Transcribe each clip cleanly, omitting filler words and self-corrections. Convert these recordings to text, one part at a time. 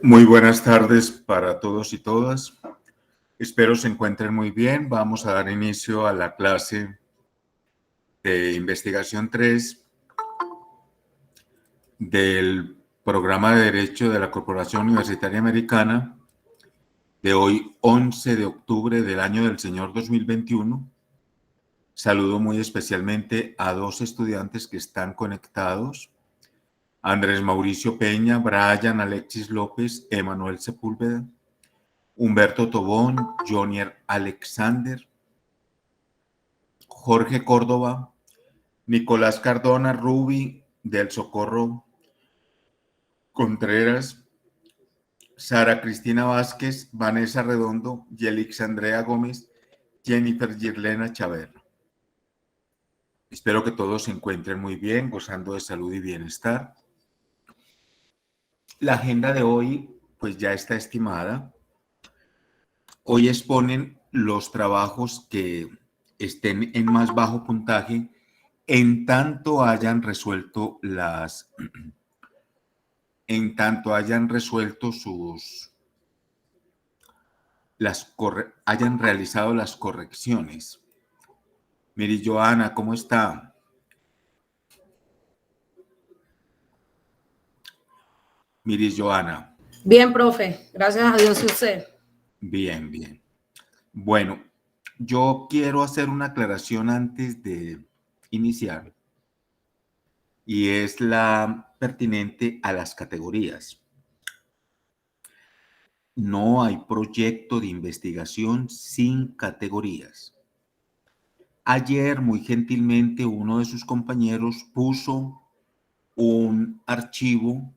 Muy buenas tardes para todos y todas. Espero se encuentren muy bien. Vamos a dar inicio a la clase de investigación 3 del programa de Derecho de la Corporación Universitaria Americana de hoy, 11 de octubre del año del Señor 2021. Saludo muy especialmente a dos estudiantes que están conectados: Andrés Mauricio Peña, Brian Alexis López, Emanuel Sepúlveda, Humberto Tobón, Jonier Alexander, Jorge Córdoba, Nicolás Cardona, Ruby del Socorro Contreras, Sara Cristina Vázquez, Vanessa Redondo, Yelix Andrea Gómez, Jennifer Girlena Chaverra. Espero que todos se encuentren muy bien, gozando de salud y bienestar. La agenda de hoy pues ya está estimada. Hoy exponen los trabajos que estén en más bajo puntaje en tanto hayan resuelto hayan realizado las correcciones. Miri Joana, ¿cómo está? Miri Joana. Bien, profe. Gracias a Dios y usted. Bien, bien. Bueno, yo quiero hacer una aclaración antes de iniciar, y es la pertinente a las categorías. No hay proyecto de investigación sin categorías. Ayer, muy gentilmente, uno de sus compañeros puso un archivo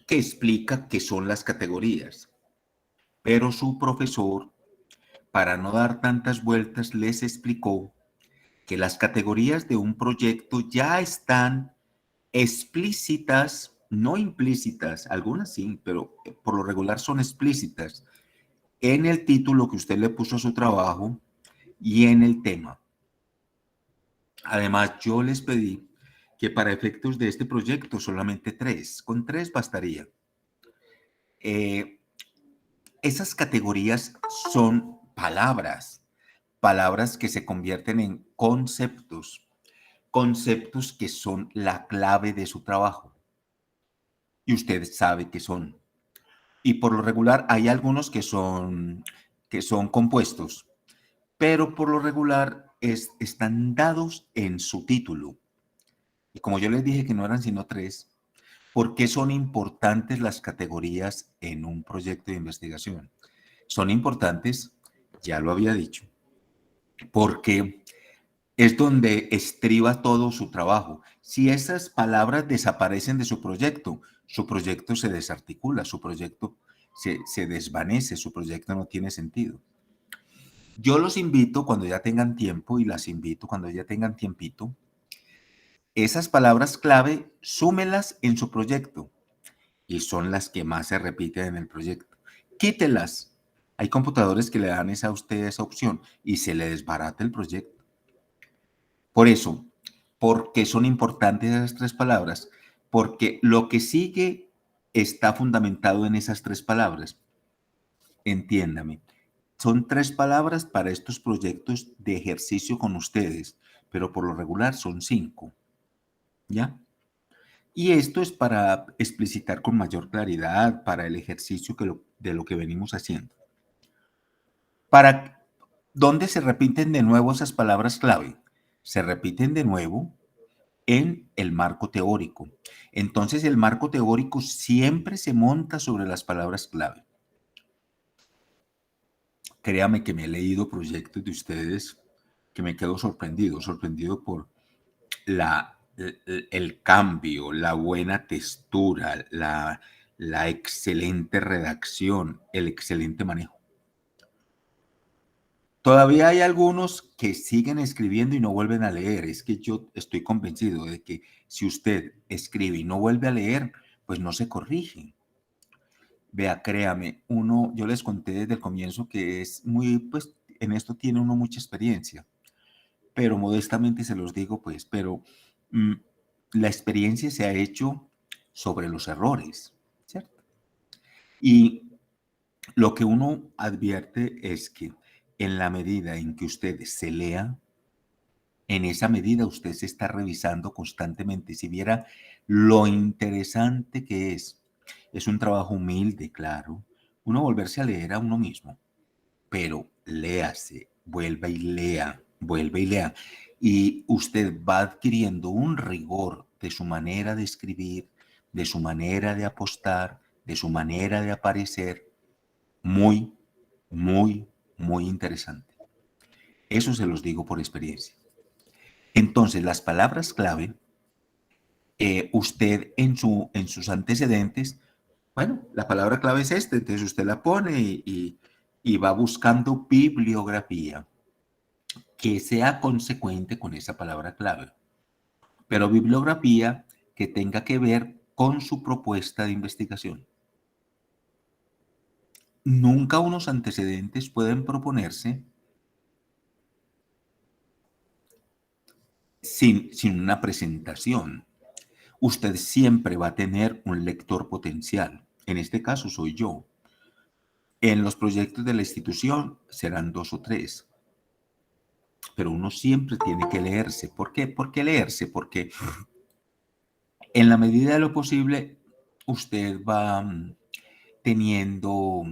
que explica qué son las categorías, pero su profesor, para no dar tantas vueltas, les explicó que las categorías de un proyecto ya están explícitas, no implícitas, algunas sí, pero por lo regular son explícitas, en el título que usted le puso a su trabajo y en el tema. Además, yo les pedí que para efectos de este proyecto solamente 3, con 3 bastaría. Esas categorías son palabras que se convierten en conceptos que son la clave de su trabajo. Y usted sabe que son. Y por lo regular hay algunos que son compuestos, pero por lo regular están dados en su título. Y como yo les dije que no eran sino 3, ¿por qué son importantes las categorías en un proyecto de investigación? Son importantes, ya lo había dicho, porque es donde estriba todo su trabajo. Si esas palabras desaparecen de su proyecto se desarticula, su proyecto se desvanece, su proyecto no tiene sentido. Yo los invito cuando ya tengan tiempo, y las invito cuando ya tengan tiempito, esas palabras clave, súmelas en su proyecto, y son las que más se repiten en el proyecto. Quítelas. Hay computadores que le dan a usted esa opción y se le desbarata el proyecto. Por eso, ¿por qué son importantes esas 3 palabras? Porque lo que sigue está fundamentado en esas 3 palabras. Entiéndame, son 3 palabras para estos proyectos de ejercicio con ustedes, pero por lo regular son 5, ¿ya? Y esto es para explicitar con mayor claridad para el ejercicio de lo que venimos haciendo. ¿Dónde se repiten de nuevo esas palabras clave? Se repiten de nuevo en el marco teórico. Entonces, el marco teórico siempre se monta sobre las palabras clave. Créame que me he leído proyectos de ustedes que me quedo sorprendido por el cambio, la buena textura, la excelente redacción, el excelente manejo. Todavía hay algunos que siguen escribiendo y no vuelven a leer. Es que yo estoy convencido de que si usted escribe y no vuelve a leer, pues no se corrige. Vea, créame, yo les conté desde el comienzo que pues en esto tiene uno mucha experiencia, pero modestamente se los digo, pues, pero la experiencia se ha hecho sobre los errores, ¿cierto? Y lo que uno advierte es que en la medida en que usted se lea, en esa medida usted se está revisando constantemente. Si viera lo interesante que es un trabajo humilde, claro, uno volverse a leer a uno mismo, pero léase, vuelva y lea. Y usted va adquiriendo un rigor de su manera de escribir, de su manera de apostar, de su manera de aparecer, muy, muy, muy interesante. Eso se los digo por experiencia. Entonces, las palabras clave, usted en sus antecedentes, bueno, la palabra clave es esta, entonces usted la pone y va buscando bibliografía que sea consecuente con esa palabra clave, pero bibliografía que tenga que ver con su propuesta de investigación. Nunca unos antecedentes pueden proponerse sin una presentación. Usted siempre va a tener un lector potencial. En este caso soy yo. En los proyectos de la institución serán 2 o 3, pero uno siempre tiene que leerse. ¿Por qué? ¿Por qué leerse? Porque en la medida de lo posible usted va teniendo,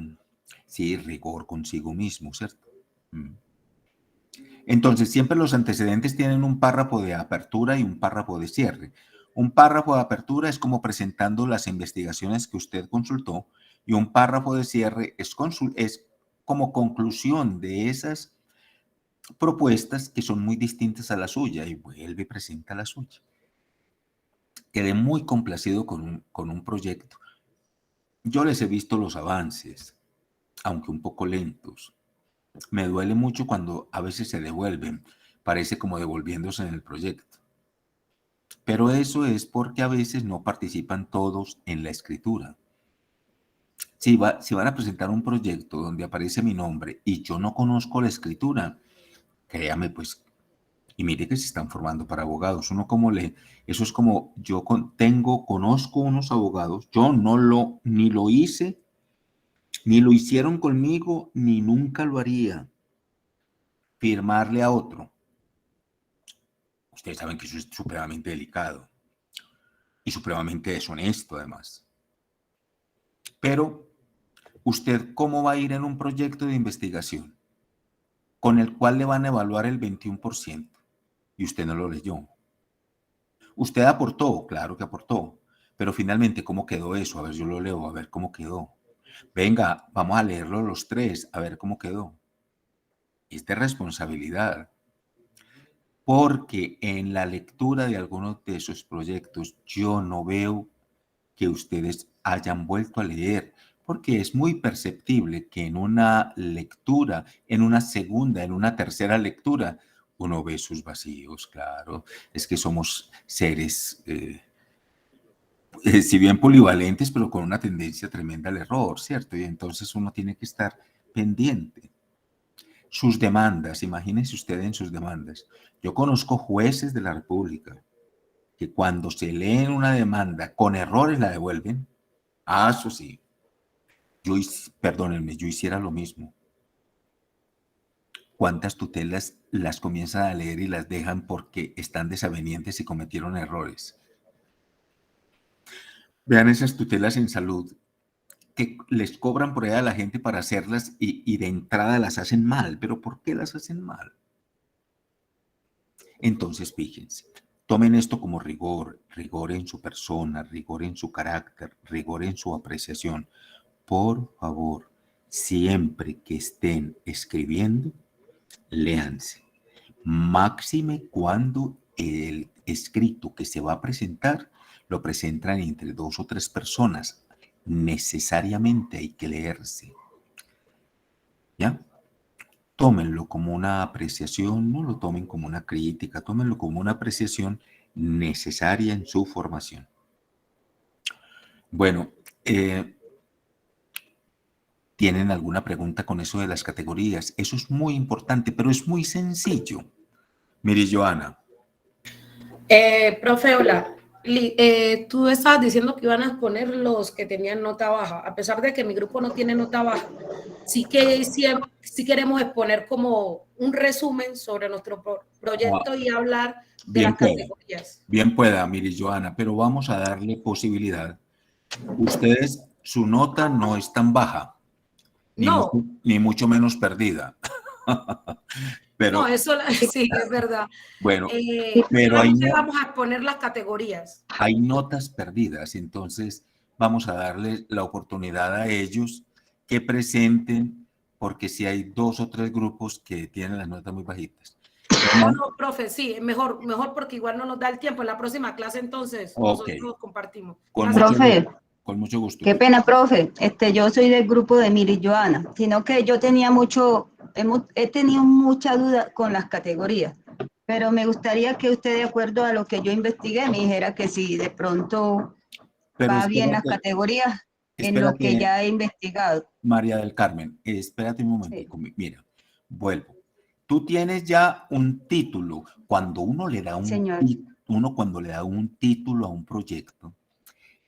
sí, rigor consigo mismo, ¿cierto? Entonces, siempre los antecedentes tienen un párrafo de apertura y un párrafo de cierre. Un párrafo de apertura es como presentando las investigaciones que usted consultó y un párrafo de cierre es como conclusión de esas propuestas que son muy distintas a la suya y vuelve y presenta la suya. Quedé muy complacido con un proyecto. Yo les he visto los avances, aunque un poco lentos. Me duele mucho cuando a veces se devuelven, parece como devolviéndose en el proyecto. Pero eso es porque a veces no participan todos en la escritura. Si van a presentar un proyecto donde aparece mi nombre y yo no conozco la escritura, créame pues, y mire que se están formando para abogados. Uno como lee, eso es como yo conozco unos abogados, yo ni lo hice, ni lo hicieron conmigo, ni nunca lo haría. Firmarle a otro. Ustedes saben que eso es supremamente delicado y supremamente deshonesto además. Pero, ¿usted cómo va a ir en un proyecto de investigación con el cual le van a evaluar el 21% y usted no lo leyó? Usted aportó, claro que aportó, pero finalmente, ¿cómo quedó eso? A ver, yo lo leo, a ver cómo quedó. Venga, vamos a leerlo los 3, a ver cómo quedó. Es de responsabilidad. Porque en la lectura de algunos de esos proyectos yo no veo que ustedes hayan vuelto a leer, porque es muy perceptible que en una lectura, en una segunda, en una tercera lectura, uno ve sus vacíos, claro. Es que somos seres, si bien polivalentes, pero con una tendencia tremenda al error, ¿cierto? Y entonces uno tiene que estar pendiente. Sus demandas, imagínense usted en sus demandas. Yo conozco jueces de la República que cuando se leen una demanda con errores la devuelven. Ah, eso sí. Perdónenme, yo hiciera lo mismo. ¿Cuántas tutelas las comienzan a leer y las dejan porque están desavenientes y cometieron errores? Vean esas tutelas en salud que les cobran por ahí a la gente para hacerlas y de entrada las hacen mal. ¿Pero por qué las hacen mal? Entonces, fíjense, tomen esto como rigor, rigor en su persona, rigor en su carácter, rigor en su apreciación. Por favor, siempre que estén escribiendo, léanse. Máxime cuando el escrito que se va a presentar lo presentan entre 2 o 3 personas. Necesariamente hay que leerse. ¿Ya? Tómenlo como una apreciación, no lo tomen como una crítica, tómenlo como una apreciación necesaria en su formación. Bueno, ¿tienen alguna pregunta con eso de las categorías? Eso es muy importante, pero es muy sencillo. Mire, Joana. Profe, hola. Tú estabas diciendo que iban a exponer los que tenían nota baja. A pesar de que mi grupo no tiene nota baja, sí queremos exponer como un resumen sobre nuestro proyecto y hablar de las Bien pueda, categorías. bien pueda, Miri Joana, pero vamos a darle posibilidad. Ustedes, su nota no es tan baja, No, ni mucho menos perdida. no, Pero eso sí, es verdad. bueno, pero Solamente vamos a exponer las categorías. hay notas perdidas, entonces vamos a darle la oportunidad a ellos que presenten, porque si hay 2 o 3 grupos que tienen las notas muy bajitas. No, no, profe, sí, mejor porque igual no nos da el tiempo. En la próxima clase, entonces, Ok, nosotros compartimos. con Gracias, mucho profe. gusto, Profe, con mucho gusto. qué pena, profe. Yo soy del grupo de Miri Joana, sino que yo tenía he tenido mucha duda con las categorías, pero me gustaría que usted, de acuerdo a lo que yo investigué, me dijera que si de pronto Pero va bien las categorías en lo que espérate, ya he investigado. María del Carmen, espérate un Sí, momentico. Mira, vuelvo. Tú tienes ya un título. Cuando uno le da señor. cuando le da un título a un proyecto,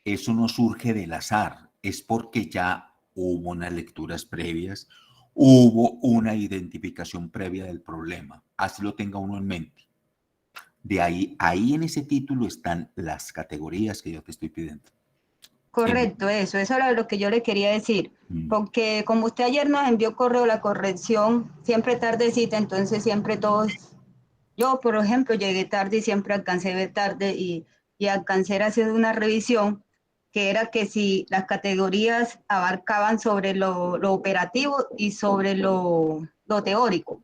eso no surge del azar, es porque ya hubo unas lecturas previas, hubo una identificación previa del problema. Así lo tenga uno en mente. De ahí en ese título están las categorías que yo te estoy pidiendo. Correcto, eso era lo que yo le quería decir, Mm. porque como usted ayer nos envió correo la corrección, siempre tardecita, entonces siempre todos, yo por ejemplo llegué tarde y siempre alcancé a ver tarde y alcancé a hacer una revisión que era que si las categorías abarcaban sobre lo operativo y sobre lo teórico,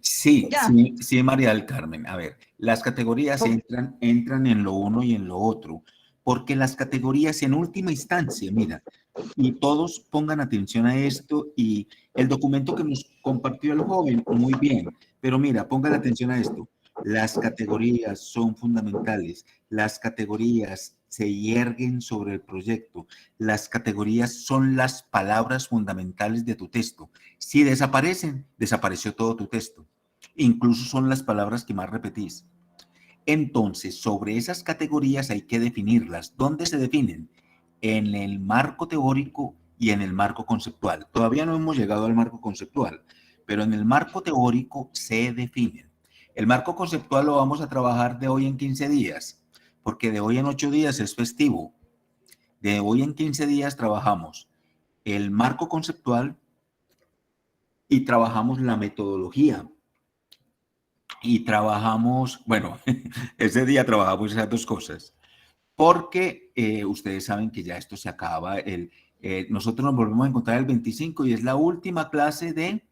Sí, ¿ya? sí, sí, María del Carmen. A ver, las categorías entran en lo uno y en lo otro, porque las categorías en última instancia, mira, y todos pongan atención a esto y el documento que nos compartió el joven, muy bien, pero mira, pongan atención a esto. Las categorías son fundamentales, las categorías se yerguen sobre el proyecto, las categorías son las palabras fundamentales de tu texto. Si desaparecen, desapareció todo tu texto. Incluso son las palabras que más repetís. Entonces, sobre esas categorías hay que definirlas. ¿Dónde se definen? En el marco teórico y en el marco conceptual. Todavía no hemos llegado al marco conceptual, pero en el marco teórico se definen. El marco conceptual lo vamos a trabajar de hoy en 15 días, porque de hoy en 8 días es festivo. De hoy en 15 días trabajamos el marco conceptual y trabajamos la metodología. Y trabajamos, bueno, ese día trabajamos esas 2 cosas, porque ustedes saben que ya esto se acaba. Nosotros nos volvemos a encontrar el 25 y es la última clase de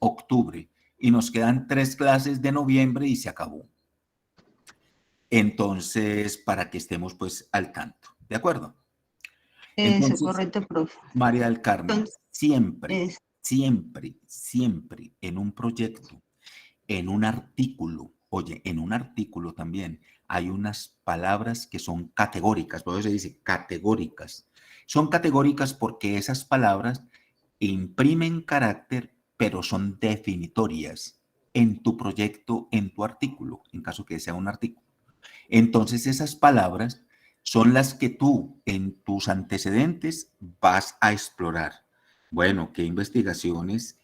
octubre y nos quedan 3 clases de noviembre y se acabó. Entonces, para que estemos pues al tanto, ¿de acuerdo? Eso, Entonces, correcto, profe. María del Carmen, Entonces, siempre, es, siempre, siempre en un proyecto, en un artículo, oye, en un artículo también hay unas palabras que son categóricas, por eso se dice categóricas. Son categóricas porque esas palabras imprimen carácter, pero son definitorias en tu proyecto, en tu artículo, en caso que sea un artículo. Entonces esas palabras son las que tú en tus antecedentes vas a explorar. Bueno, ¿qué investigaciones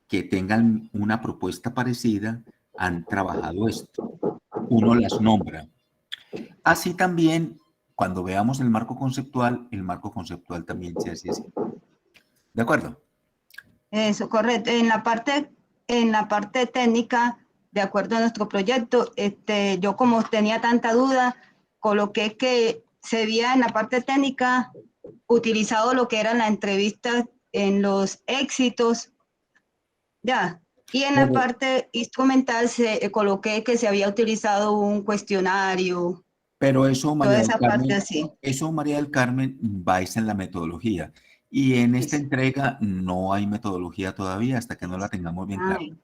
que tengan una propuesta parecida han trabajado esto? Uno las nombra. Así también, cuando veamos el marco conceptual también se hace así. ¿De acuerdo? eso, correcto. En la parte técnica, de acuerdo a nuestro proyecto, yo como tenía tanta duda, coloqué que se veía en la parte técnica utilizado lo que eran las entrevistas en los éxitos, ya. Y en la Pero, parte instrumental coloqué que se había utilizado un cuestionario, pero eso, María toda del esa parte Carmen, así. eso, María del Carmen, va en la metodología. Y en esta Eso. entrega no hay metodología todavía hasta que no la tengamos bien clara. Ay,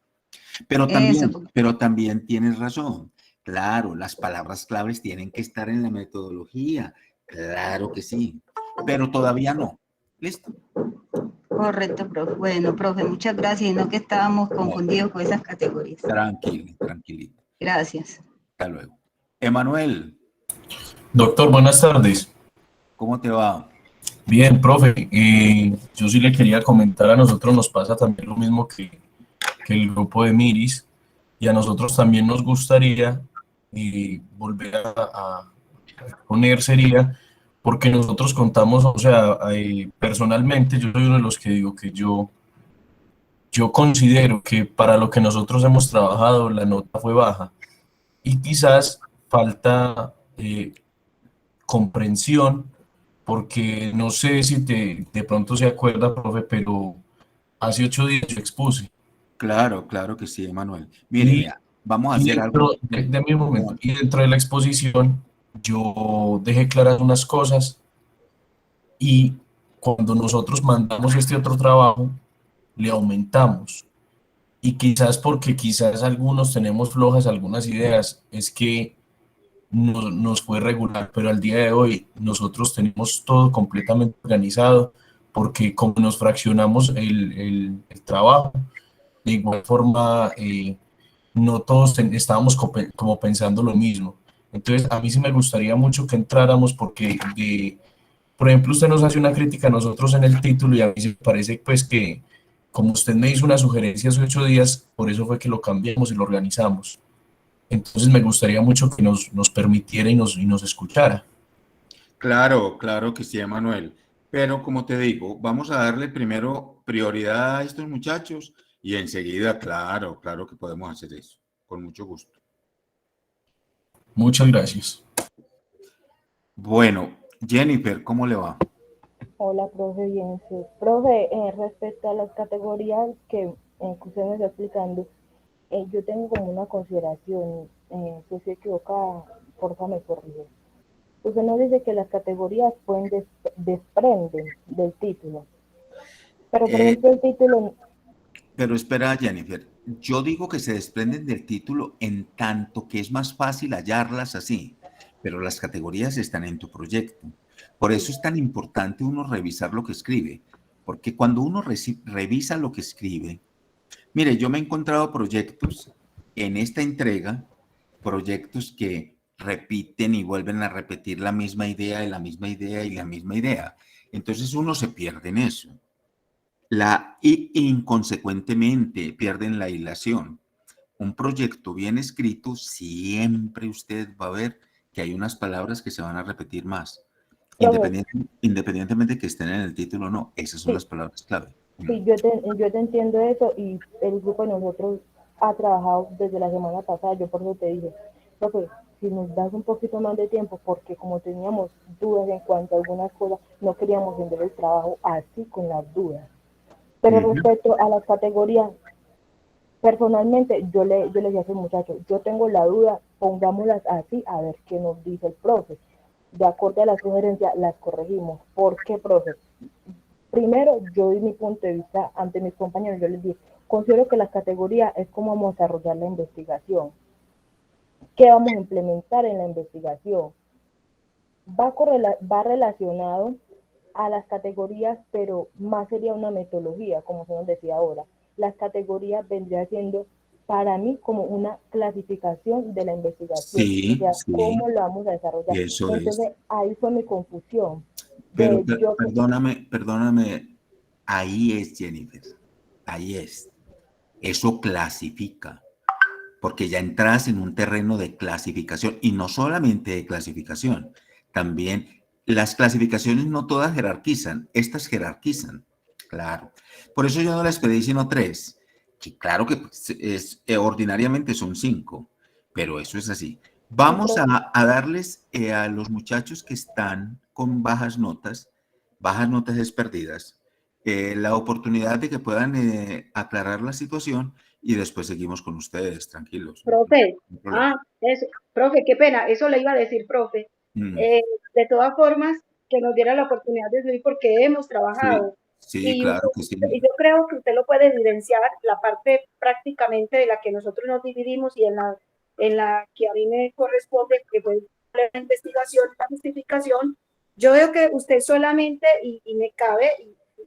eso. Pero también tienes razón. Claro, las palabras claves tienen que estar en la metodología. Claro que sí, pero todavía no. ¿Listo? Correcto, profe. Bueno, profe, muchas gracias. Y no que estábamos Vale. confundidos con esas categorías. Tranquilo, tranquilito. Gracias. Hasta luego. Emanuel, Doctor, buenas tardes. ¿Cómo te va? Bien, profe, yo sí le quería comentar, a nosotros nos pasa también lo mismo que el grupo de Miris, y a nosotros también nos gustaría volver a poner sería, porque nosotros contamos, o sea, personalmente yo soy uno de los que digo que yo considero que para lo que nosotros hemos trabajado la nota fue baja, y quizás falta comprensión, porque no sé si de pronto se acuerda, profe, pero hace 8 días yo expuse. Claro, claro que sí, Emanuel. Mire, Y, vea, vamos a y hacer dentro algo. de mi momento, y dentro de la exposición, yo dejé claras unas cosas, y cuando nosotros mandamos este otro trabajo, le aumentamos. Y quizás porque quizás algunos tenemos flojas algunas ideas, es que nos fue regular, pero al día de hoy nosotros tenemos todo completamente organizado, porque como nos fraccionamos el trabajo, de igual forma no todos estábamos como pensando lo mismo. Entonces a mí sí me gustaría mucho que entráramos, porque por ejemplo, usted nos hace una crítica a nosotros en el título, y a mí me parece pues que como usted me hizo una sugerencia hace 8 días, por eso fue que lo cambiamos y lo organizamos. Entonces me gustaría mucho que nos permitiera y nos escuchara. Claro, claro que sí, Emanuel. Pero como te digo, vamos a darle primero prioridad a estos muchachos y enseguida, claro, claro que podemos hacer eso, con mucho gusto. Muchas gracias. Bueno, Jennifer, ¿cómo le va? Hola, profe, bien, sí. Profe, respecto a las categorías que usted me está explicando, yo tengo como una consideración, si estoy equivocada, por favor me corrige. Usted nos dice que las categorías desprenden del título, pero por Eh, ejemplo el título, pero espera, Jennifer, yo digo que se desprenden del título en tanto que es más fácil hallarlas así, pero las categorías están en tu proyecto. Por eso es tan importante uno revisar lo que escribe, porque cuando uno revisa lo que escribe, mire, yo me he encontrado proyectos en esta entrega, proyectos que repiten y vuelven a repetir la misma idea y la misma idea y la misma idea. Entonces uno se pierde en eso. Y inconsecuentemente pierden la hilación. Un proyecto bien escrito, siempre usted va a ver que hay unas palabras que se van a repetir más. profe, Independientemente que estén en el título o no, esas son sí, las palabras clave. sí, yo te entiendo eso y el grupo de nosotros ha trabajado desde la semana pasada, yo por eso te dije, profe, si nos das un poquito más de tiempo, porque como teníamos dudas en cuanto a algunas cosas, no queríamos vender el trabajo así con las dudas. Pero Ujú. respecto a las categorías, personalmente yo le decía a ese muchacho, yo tengo la duda, pongámoslas así a ver qué nos dice el profe. De acuerdo a la sugerencia, las corregimos. ¿Por qué, profe? Primero, yo di mi punto de vista ante mis compañeros, yo les dije, considero que las categorías es como vamos a desarrollar la investigación, qué vamos a implementar en la investigación. Va relacionado a las categorías, pero más sería una metodología, como se nos decía ahora. Las categorías vendría siendo para mí como una clasificación de la investigación, o Sí, sea, sí, cómo lo vamos a desarrollar. eso es. Entonces, ahí fue mi confusión. Pero De yo, perdóname, perdóname, ahí es, Jennifer, ahí es. Eso clasifica, porque ya entras en un terreno de clasificación y no solamente de clasificación, también las clasificaciones no todas jerarquizan, estas jerarquizan, claro. Por eso yo no les pedí sino 3, que claro que pues, ordinariamente son 5, pero eso es así. sí, Vamos profe, a darles a los muchachos que están con bajas notas desperdidas, la oportunidad de que puedan aclarar la situación y después seguimos con ustedes, tranquilos, Profe, no hay problema. eso, profe, qué pena, eso le iba a decir, profe. Mm, Eh, de todas formas, que nos diera la oportunidad de subir porque hemos sí, trabajado. sí, Y, claro que sí. y yo creo que usted lo puede evidenciar, la parte prácticamente de la que nosotros nos dividimos y en la que a mí me corresponde, que fue la investigación, la justificación. Yo veo que usted solamente, y me cabe,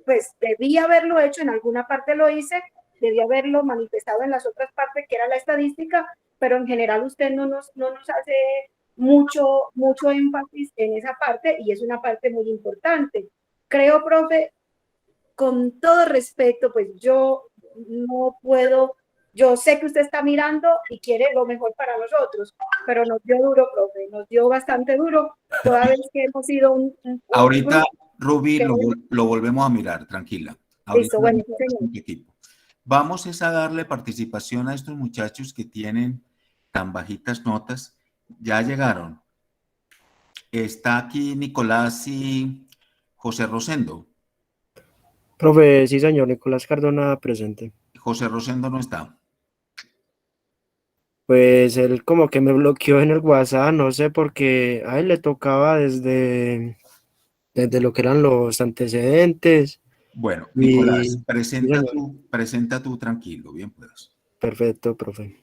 pues debía haberlo hecho, en alguna parte lo hice, debía haberlo manifestado en las otras partes, que era la estadística, pero en general usted no nos hace mucho énfasis en esa parte y es una parte muy importante. Creo, profe, con todo respeto, pues yo no puedo, yo sé que usted está mirando y quiere lo mejor para nosotros, pero nos dio duro, profe, nos dio bastante duro toda vez que hemos sido un Ahorita, grupo Ruby, que... lo volvemos a mirar, tranquila. Ahorita Listo, bueno, sí, señor. en equipo. Vamos es a darle participación a estos muchachos que tienen tan bajitas notas. Ya llegaron. Está aquí Nicolás y José Rosendo. Profe, sí, señor, Nicolás Cardona presente. José Rosendo no está. Pues él como que me bloqueó en el WhatsApp, no sé, porque a él le tocaba desde lo que eran los antecedentes. Bueno, Y Nicolás, sí, señor, presenta tú tranquilo, bien pues. perfecto, profe.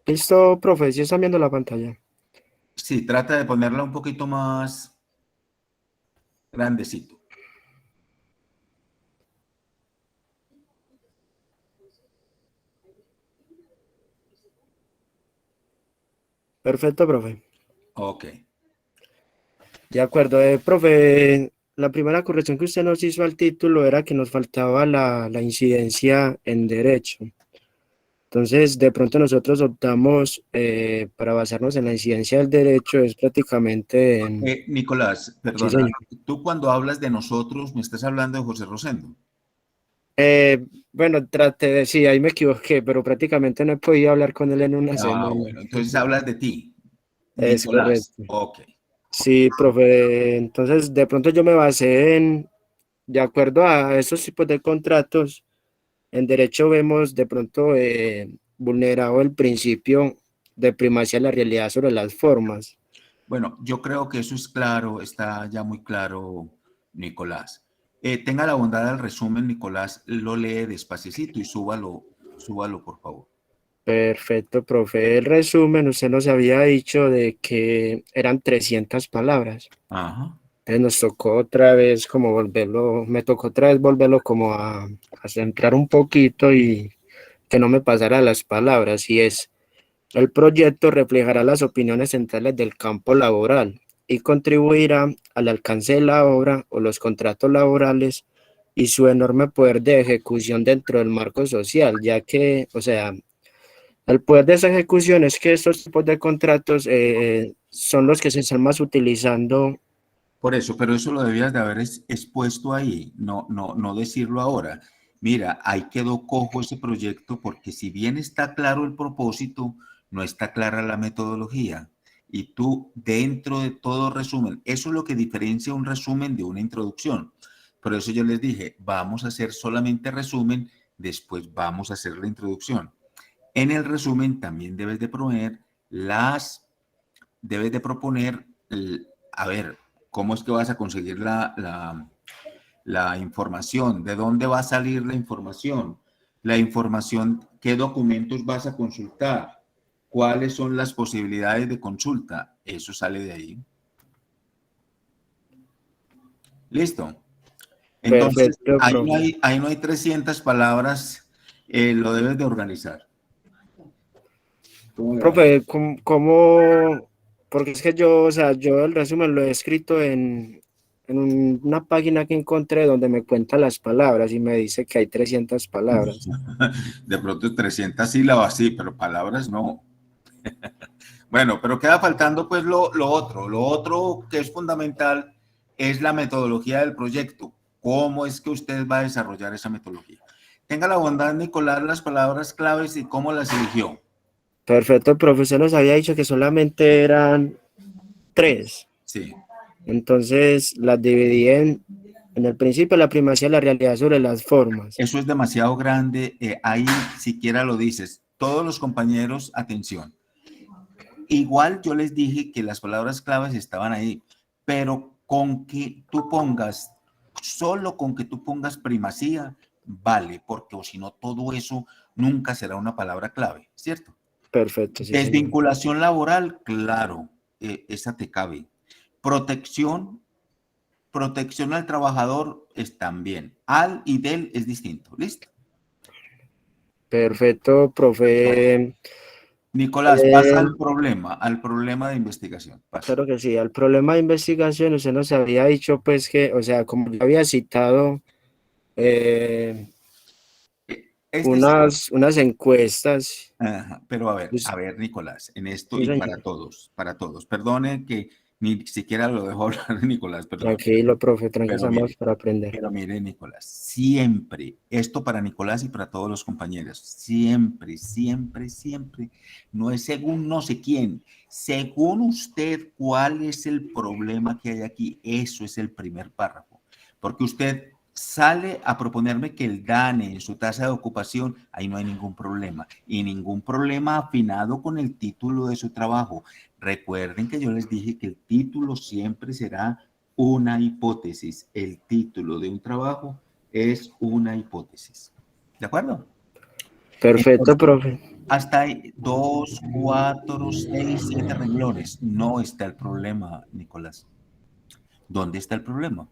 Listo, profe, sí están viendo la pantalla. Sí, trata de ponerla un poquito más grandecito. Perfecto, profe. Ok. De acuerdo, profe, la primera corrección que usted nos hizo al título era que nos faltaba la incidencia en derecho. Entonces, de pronto nosotros optamos para basarnos en la incidencia del derecho, es prácticamente en... Nicolás, Sí, perdona, señor. tú cuando hablas de nosotros, me estás hablando de José Rosendo. Bueno, traté de, sí, ahí me equivoqué, pero prácticamente no he podido hablar con él en una Ah, semana. bueno, entonces hablas de ti, Es Nicolás. correcto. Ok. Sí, profe, entonces de pronto yo me basé de acuerdo a esos tipos de contratos, en derecho vemos de pronto vulnerado el principio de primacía de la realidad sobre las formas. Bueno, yo creo que eso es claro, está ya muy claro, Nicolás. Tenga la bondad del resumen, Nicolás, lo lee despacito y súbalo, por favor. Perfecto, profe. El resumen, usted nos había dicho de que eran 300 palabras. Ajá. Entonces nos tocó otra vez como volverlo, me tocó otra vez volverlo como a centrar un poquito y que no me pasara las palabras. Y es, el proyecto reflejará las opiniones centrales del campo laboral y contribuirá al alcance de la obra o los contratos laborales y su enorme poder de ejecución dentro del marco social, ya que, o sea, el poder de esa ejecución es que estos tipos de contratos son los que se están más utilizando. Por eso, pero eso lo debías de haber expuesto ahí, no decirlo ahora. Mira, ahí quedó cojo ese proyecto porque si bien está claro el propósito, no está clara la metodología. Y tú, dentro de todo resumen, eso es lo que diferencia un resumen de una introducción. Por eso yo les dije, vamos a hacer solamente resumen, después vamos a hacer la introducción. En el resumen también debes de proponer, a ver, ¿cómo es que vas a conseguir la información? ¿De dónde va a salir la información? La información, ¿qué documentos vas a consultar? ¿Cuáles son las posibilidades de consulta? Eso sale de ahí. ¿Listo? Entonces, Perfecto, profe. ahí no hay 300 palabras, lo debes de organizar. ¿Cómo le va? Profe, porque es que yo, o sea, yo el resumen lo he escrito en una página que encontré donde me cuenta las palabras y me dice que hay 300 palabras. De pronto 300 sílabas, sí, pero palabras no. Bueno, pero queda faltando pues lo otro. Lo otro que es fundamental es la metodología del proyecto. ¿Cómo es que usted va a desarrollar esa metodología? Tenga la bondad, Nicolás, las palabras claves y cómo las eligió. Perfecto, el profesor nos había dicho que solamente eran 3. Sí. Entonces las dividí en el principio la primacía de la realidad sobre las formas. Eso es demasiado grande. Ahí siquiera lo dices. Todos los compañeros, atención. Igual yo les dije que las palabras claves estaban ahí, pero con que tú pongas, solo con que tú pongas primacía, vale, porque o si no, todo eso nunca será una palabra clave, ¿cierto? Perfecto, sí, señor. Desvinculación laboral, claro, esa te cabe. Protección al trabajador es también. Al y del es distinto. ¿Listo? Perfecto, profe. Nicolás, pasa al problema de investigación. Pasa. Claro que sí, al problema de investigación usted nos había dicho pues que, o sea, como ya había citado unas encuestas. Ajá, pero Pues, a ver, Nicolás, en esto sí, y señor. para todos. Perdone que ni siquiera lo dejo hablar, Nicolás, perdón. Tranquilo, profe, tranquilo, Pero mire, estamos para aprender. Pero mire, Nicolás, siempre, esto para Nicolás y para todos los compañeros, siempre, siempre, siempre, no es según no sé quién, según usted, ¿cuál es el problema que hay aquí? Eso es el primer párrafo, porque usted sale a proponerme que el DANE en su tasa de ocupación, ahí no hay ningún problema, y ningún problema afinado con el título de su trabajo. Recuerden que yo les dije que el título siempre será una hipótesis. El título de un trabajo es una hipótesis. ¿De acuerdo? Perfecto, Entonces, profe. hasta ahí, 2, 4, 6, 7 renglones. No está el problema, Nicolás. ¿Dónde está el problema?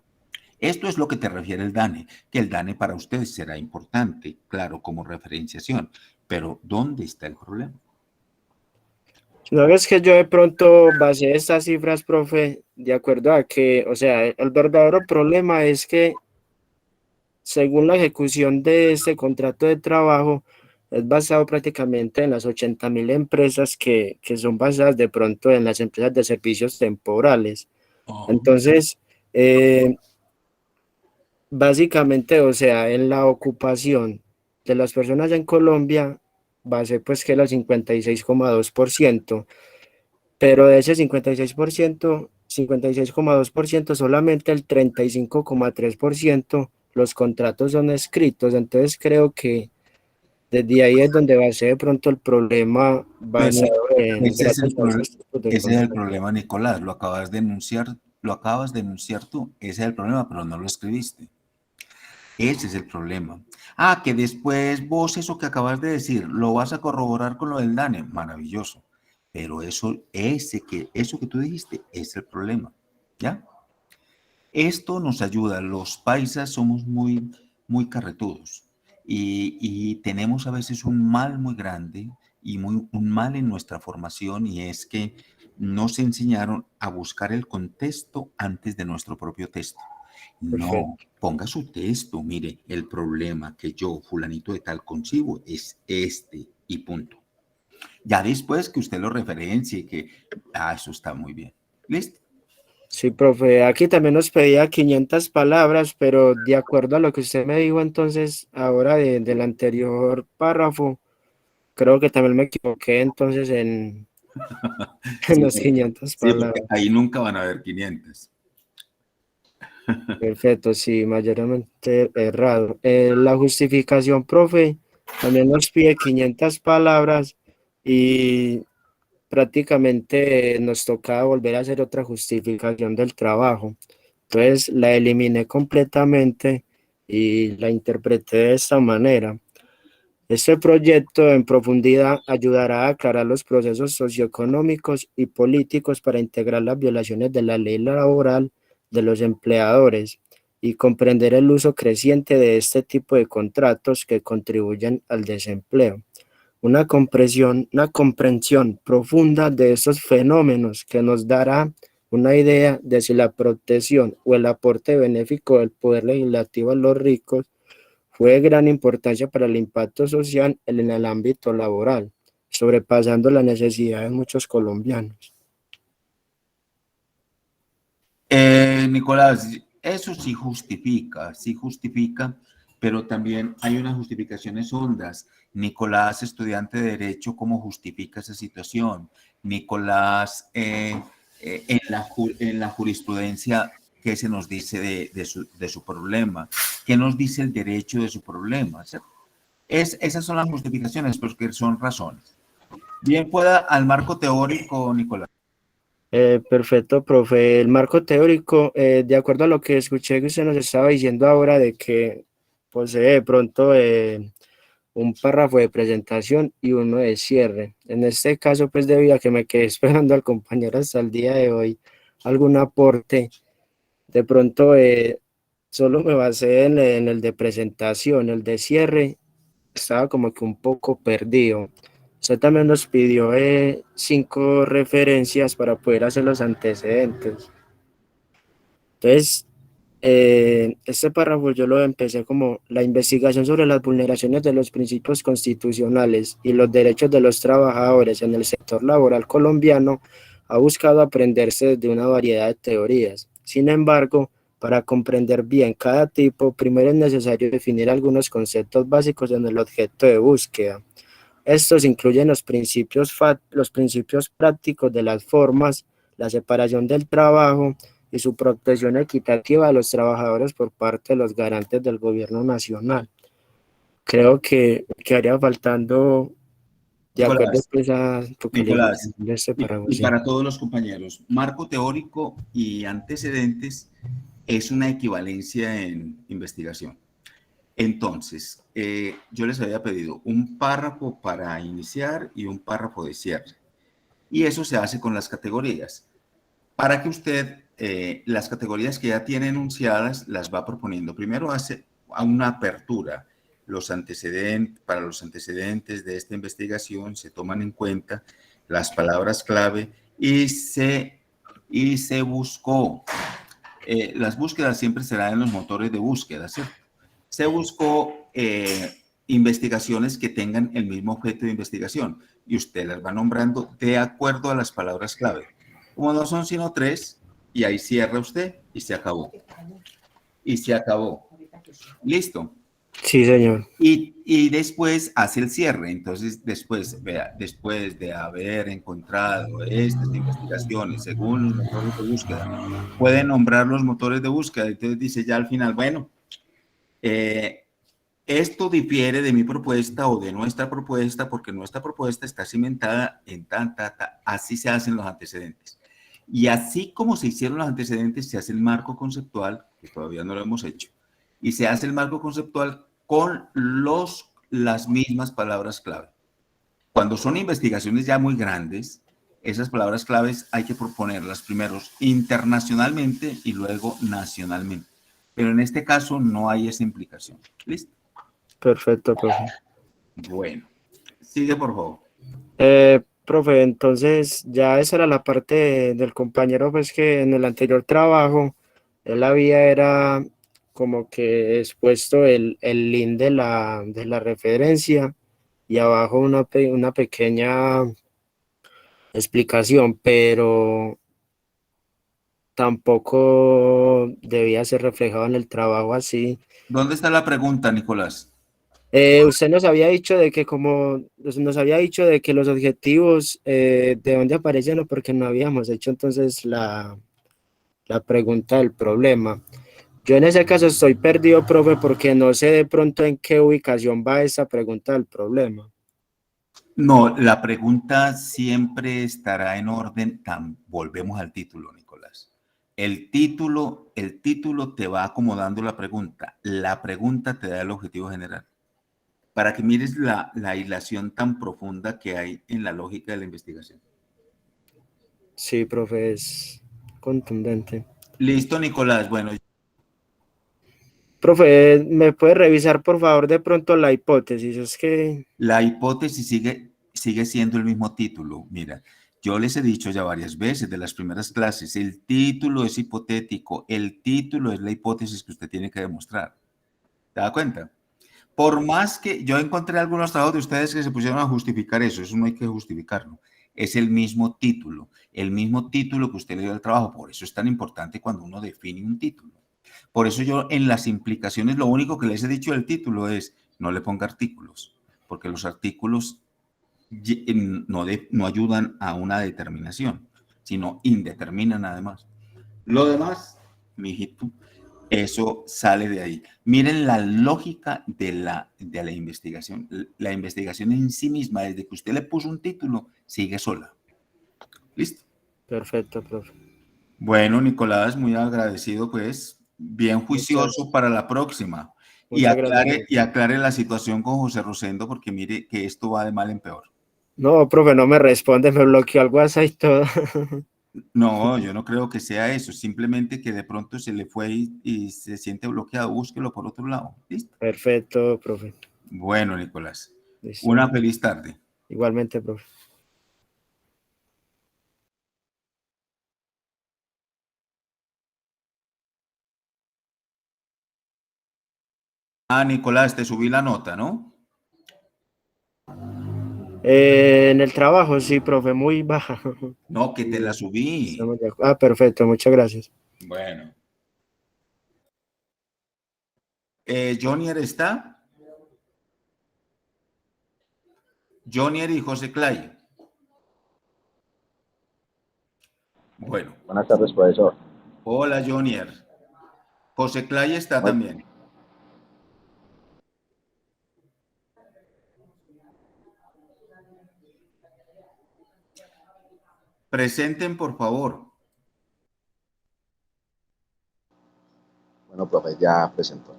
Esto es lo que te refiere el DANE, que el DANE para ustedes será importante, claro, como referenciación, pero ¿dónde está el problema? No es que yo de pronto basé estas cifras, profe, de acuerdo a que, o sea, el verdadero problema es que según la ejecución de este contrato de trabajo, es basado prácticamente en las 80.000 empresas que son basadas de pronto en las empresas de servicios temporales. Entonces, básicamente, o sea, en la ocupación de las personas en Colombia, base pues que era el 56,2%, pero de ese 56%, 56,2%, solamente el 35,3% los contratos son escritos. Entonces creo que desde ahí es donde va a ser de pronto el problema basado en Ese es gracias a esos tipos de ese es el contratos. problema, Nicolás. Lo acabas de enunciar tú. Ese es el problema, pero no lo escribiste. Ese es el problema. Ah, que después vos eso que acabas de decir, lo vas a corroborar con lo del DANE. Maravilloso. Pero eso que tú dijiste es el problema. ¿Ya? Esto nos ayuda. Los paisas somos muy, muy carretudos y tenemos a veces un mal muy grande y un mal en nuestra formación, y es que nos enseñaron a buscar el contexto antes de nuestro propio texto. No, Perfecto. ponga su texto. Mire, el problema que yo, fulanito de tal, concibo es este y punto. Ya después que usted lo referencie, eso está muy bien. ¿Listo? Sí, profe, aquí también nos pedía 500 palabras, pero de acuerdo a lo que usted me dijo entonces ahora del anterior párrafo, creo que también me equivoqué entonces en Sí, las 500 sí, porque palabras. ahí nunca van a haber 500. Perfecto, sí, mayormente errado. La justificación, profe, también nos pide 500 palabras y prácticamente nos toca volver a hacer otra justificación del trabajo. Entonces la eliminé completamente y la interpreté de esta manera. Este proyecto en profundidad ayudará a aclarar los procesos socioeconómicos y políticos para integrar las violaciones de la ley laboral de los empleadores y comprender el uso creciente de este tipo de contratos que contribuyen al desempleo. Una comprensión profunda de estos fenómenos que nos dará una idea de si la protección o el aporte benéfico del poder legislativo a los ricos fue de gran importancia para el impacto social en el ámbito laboral, sobrepasando las necesidades de muchos colombianos. Nicolás, eso sí justifica, pero también hay unas justificaciones hondas. Nicolás, estudiante de Derecho, ¿cómo justifica esa situación? Nicolás, en la jurisprudencia, ¿qué se nos dice de su problema? ¿Qué nos dice el derecho de su problema? Esas son las justificaciones, porque son razones. Bien pueda al marco teórico, Nicolás. Perfecto, profe. El marco teórico, de acuerdo a lo que escuché que usted nos estaba diciendo ahora de que posee de pronto un párrafo de presentación y uno de cierre. En este caso, pues debido a que me quedé esperando al compañero hasta el día de hoy algún aporte, de pronto solo me basé en el de presentación. El de cierre estaba como que un poco perdido. Usted también nos pidió 5 referencias para poder hacer los antecedentes. Entonces, este párrafo yo lo empecé como: la investigación sobre las vulneraciones de los principios constitucionales y los derechos de los trabajadores en el sector laboral colombiano ha buscado aprenderse desde una variedad de teorías. Sin embargo, para comprender bien cada tipo, primero es necesario definir algunos conceptos básicos en el objeto de búsqueda. Estos incluyen los principios prácticos de las formas, la separación del trabajo y su protección equitativa de los trabajadores por parte de los garantes del gobierno nacional. Creo que quedaría faltando, de acuerdo Nicolás, pues a tu Nicolás, calificación de este párrafo, y sí. para todos los compañeros, marco teórico y antecedentes es una equivalencia en investigación. Entonces, yo les había pedido un párrafo para iniciar y un párrafo de cierre. Y eso se hace con las categorías. Para que usted, las categorías que ya tiene enunciadas, las va proponiendo. Primero hace una apertura. Para los antecedentes de esta investigación se toman en cuenta las palabras clave y se buscó. Las búsquedas siempre serán en los motores de búsqueda, ¿cierto? Se buscó investigaciones que tengan el mismo objeto de investigación y usted las va nombrando de acuerdo a las palabras clave. Como no son sino 3, y ahí cierra usted y se acabó. Y se acabó. Listo. Sí, señor. Y después hace el cierre. Entonces, después de haber encontrado estas investigaciones según los motores de búsqueda, puede nombrar los motores de búsqueda. Entonces dice ya al final, bueno, esto difiere de mi propuesta o de nuestra propuesta porque nuestra propuesta está cimentada en así se hacen los antecedentes. Y así como se hicieron los antecedentes, se hace el marco conceptual, que todavía no lo hemos hecho, y se hace el marco conceptual con las mismas palabras clave. Cuando son investigaciones ya muy grandes, esas palabras claves hay que proponerlas primero internacionalmente y luego nacionalmente. Pero en este caso no hay esa implicación. ¿Listo? Perfecto, profe. Bueno, sigue por favor. Profe, entonces ya esa era la parte del compañero, pues que en el anterior trabajo él era como que expuesto el link de la referencia y abajo una pequeña explicación, pero tampoco debía ser reflejado en el trabajo así. ¿Dónde está la pregunta, Nicolás? Usted nos había dicho de que los objetivos de dónde aparecen, porque no habíamos hecho entonces la pregunta del problema. Yo en ese caso estoy perdido, profe, porque no sé de pronto en qué ubicación va esa pregunta del problema. No, la pregunta siempre estará en orden. Volvemos al título, Nicolás. El título te va acomodando la pregunta. La pregunta te da el objetivo general. Para que mires la hilación tan profunda que hay en la lógica de la investigación. Sí, profe, es contundente. Listo, Nicolás. Bueno. Profe, ¿me puede revisar por favor de pronto la hipótesis? Es que... La hipótesis sigue siendo el mismo título. Mira, yo les he dicho ya varias veces de las primeras clases, el título es hipotético, el título es la hipótesis que usted tiene que demostrar. ¿Te da cuenta? Por más que yo encontré algunos trabajos de ustedes que se pusieron a justificar eso no hay que justificarlo. Es el mismo título que usted le dio al trabajo. Por eso es tan importante cuando uno define un título. Por eso yo en las implicaciones lo único que les he dicho del título es no le ponga artículos, porque los artículos no ayudan a una determinación, sino indeterminan además. Lo demás, mijito, eso sale de ahí. Miren la lógica de la investigación. La investigación en sí misma, desde que usted le puso un título, sigue sola. ¿Listo? Perfecto, profe. Bueno, Nicolás, muy agradecido, pues. Bien juicioso para la próxima. Muchas gracias. Y aclare la situación con José Rosendo, porque mire que esto va de mal en peor. No, profe, no me responde, me bloqueó el WhatsApp y todo. No, yo no creo que sea eso, simplemente que de pronto se le fue y se siente bloqueado, búsquelo por otro lado. ¿Listo? Perfecto, profe. Bueno, Nicolás, Listo. una feliz tarde. Igualmente, profe. Ah, Nicolás, te subí la nota, ¿no? En el trabajo, sí, profe, muy baja. No, que te la subí. Perfecto, muchas gracias. Bueno. ¿Jonier está? Jonier y José Clay. Bueno. Buenas tardes, profesor. Hola, Jonier. José Clay está también. Presenten, por favor. Bueno, profe, ya presentó.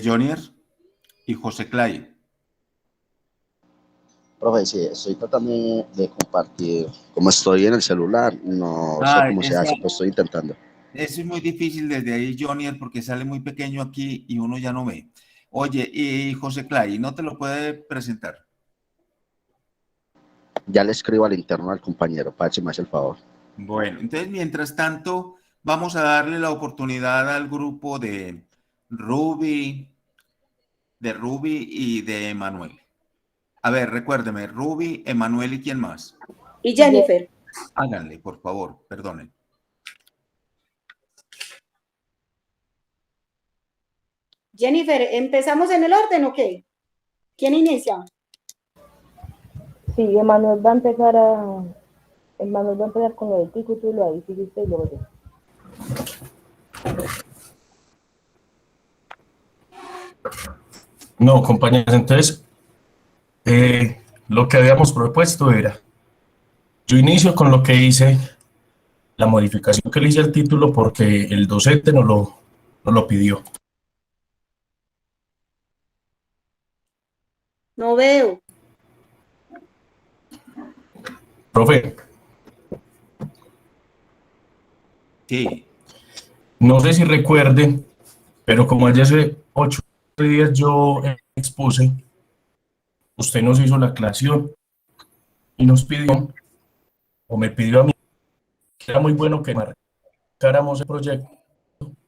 Jonier y José Clay. Profe, sí, estoy tratando de compartir. Como estoy en el celular, no sé cómo se hace, pues estoy intentando. Eso es muy difícil desde ahí, Jonier, porque sale muy pequeño aquí y uno ya no ve. Oye, y José Clay, ¿no te lo puede presentar? Ya le escribo al interno al compañero, para si me hace el favor. Bueno, entonces, mientras tanto, vamos a darle la oportunidad al grupo de Ruby y de Emanuel. A ver, recuérdeme, Ruby, Emanuel y ¿quién más? Y Jennifer. Háganle, por favor, perdonen. Jennifer, ¿empezamos en el orden o qué? ¿Quién inicia? Sí, Emanuel va a empezar con el título, ahí sigue usted y luego yo. No, compañeros, entonces lo que habíamos propuesto era, yo inicio con lo que hice, la modificación que le hice al título porque el docente no lo pidió. No veo. Profe, Sí. no sé si recuerde, pero como ayer hace 8 días yo expuse, usted nos hizo la aclaración y nos pidió, o me pidió a mí, que era muy bueno que marcáramos el proyecto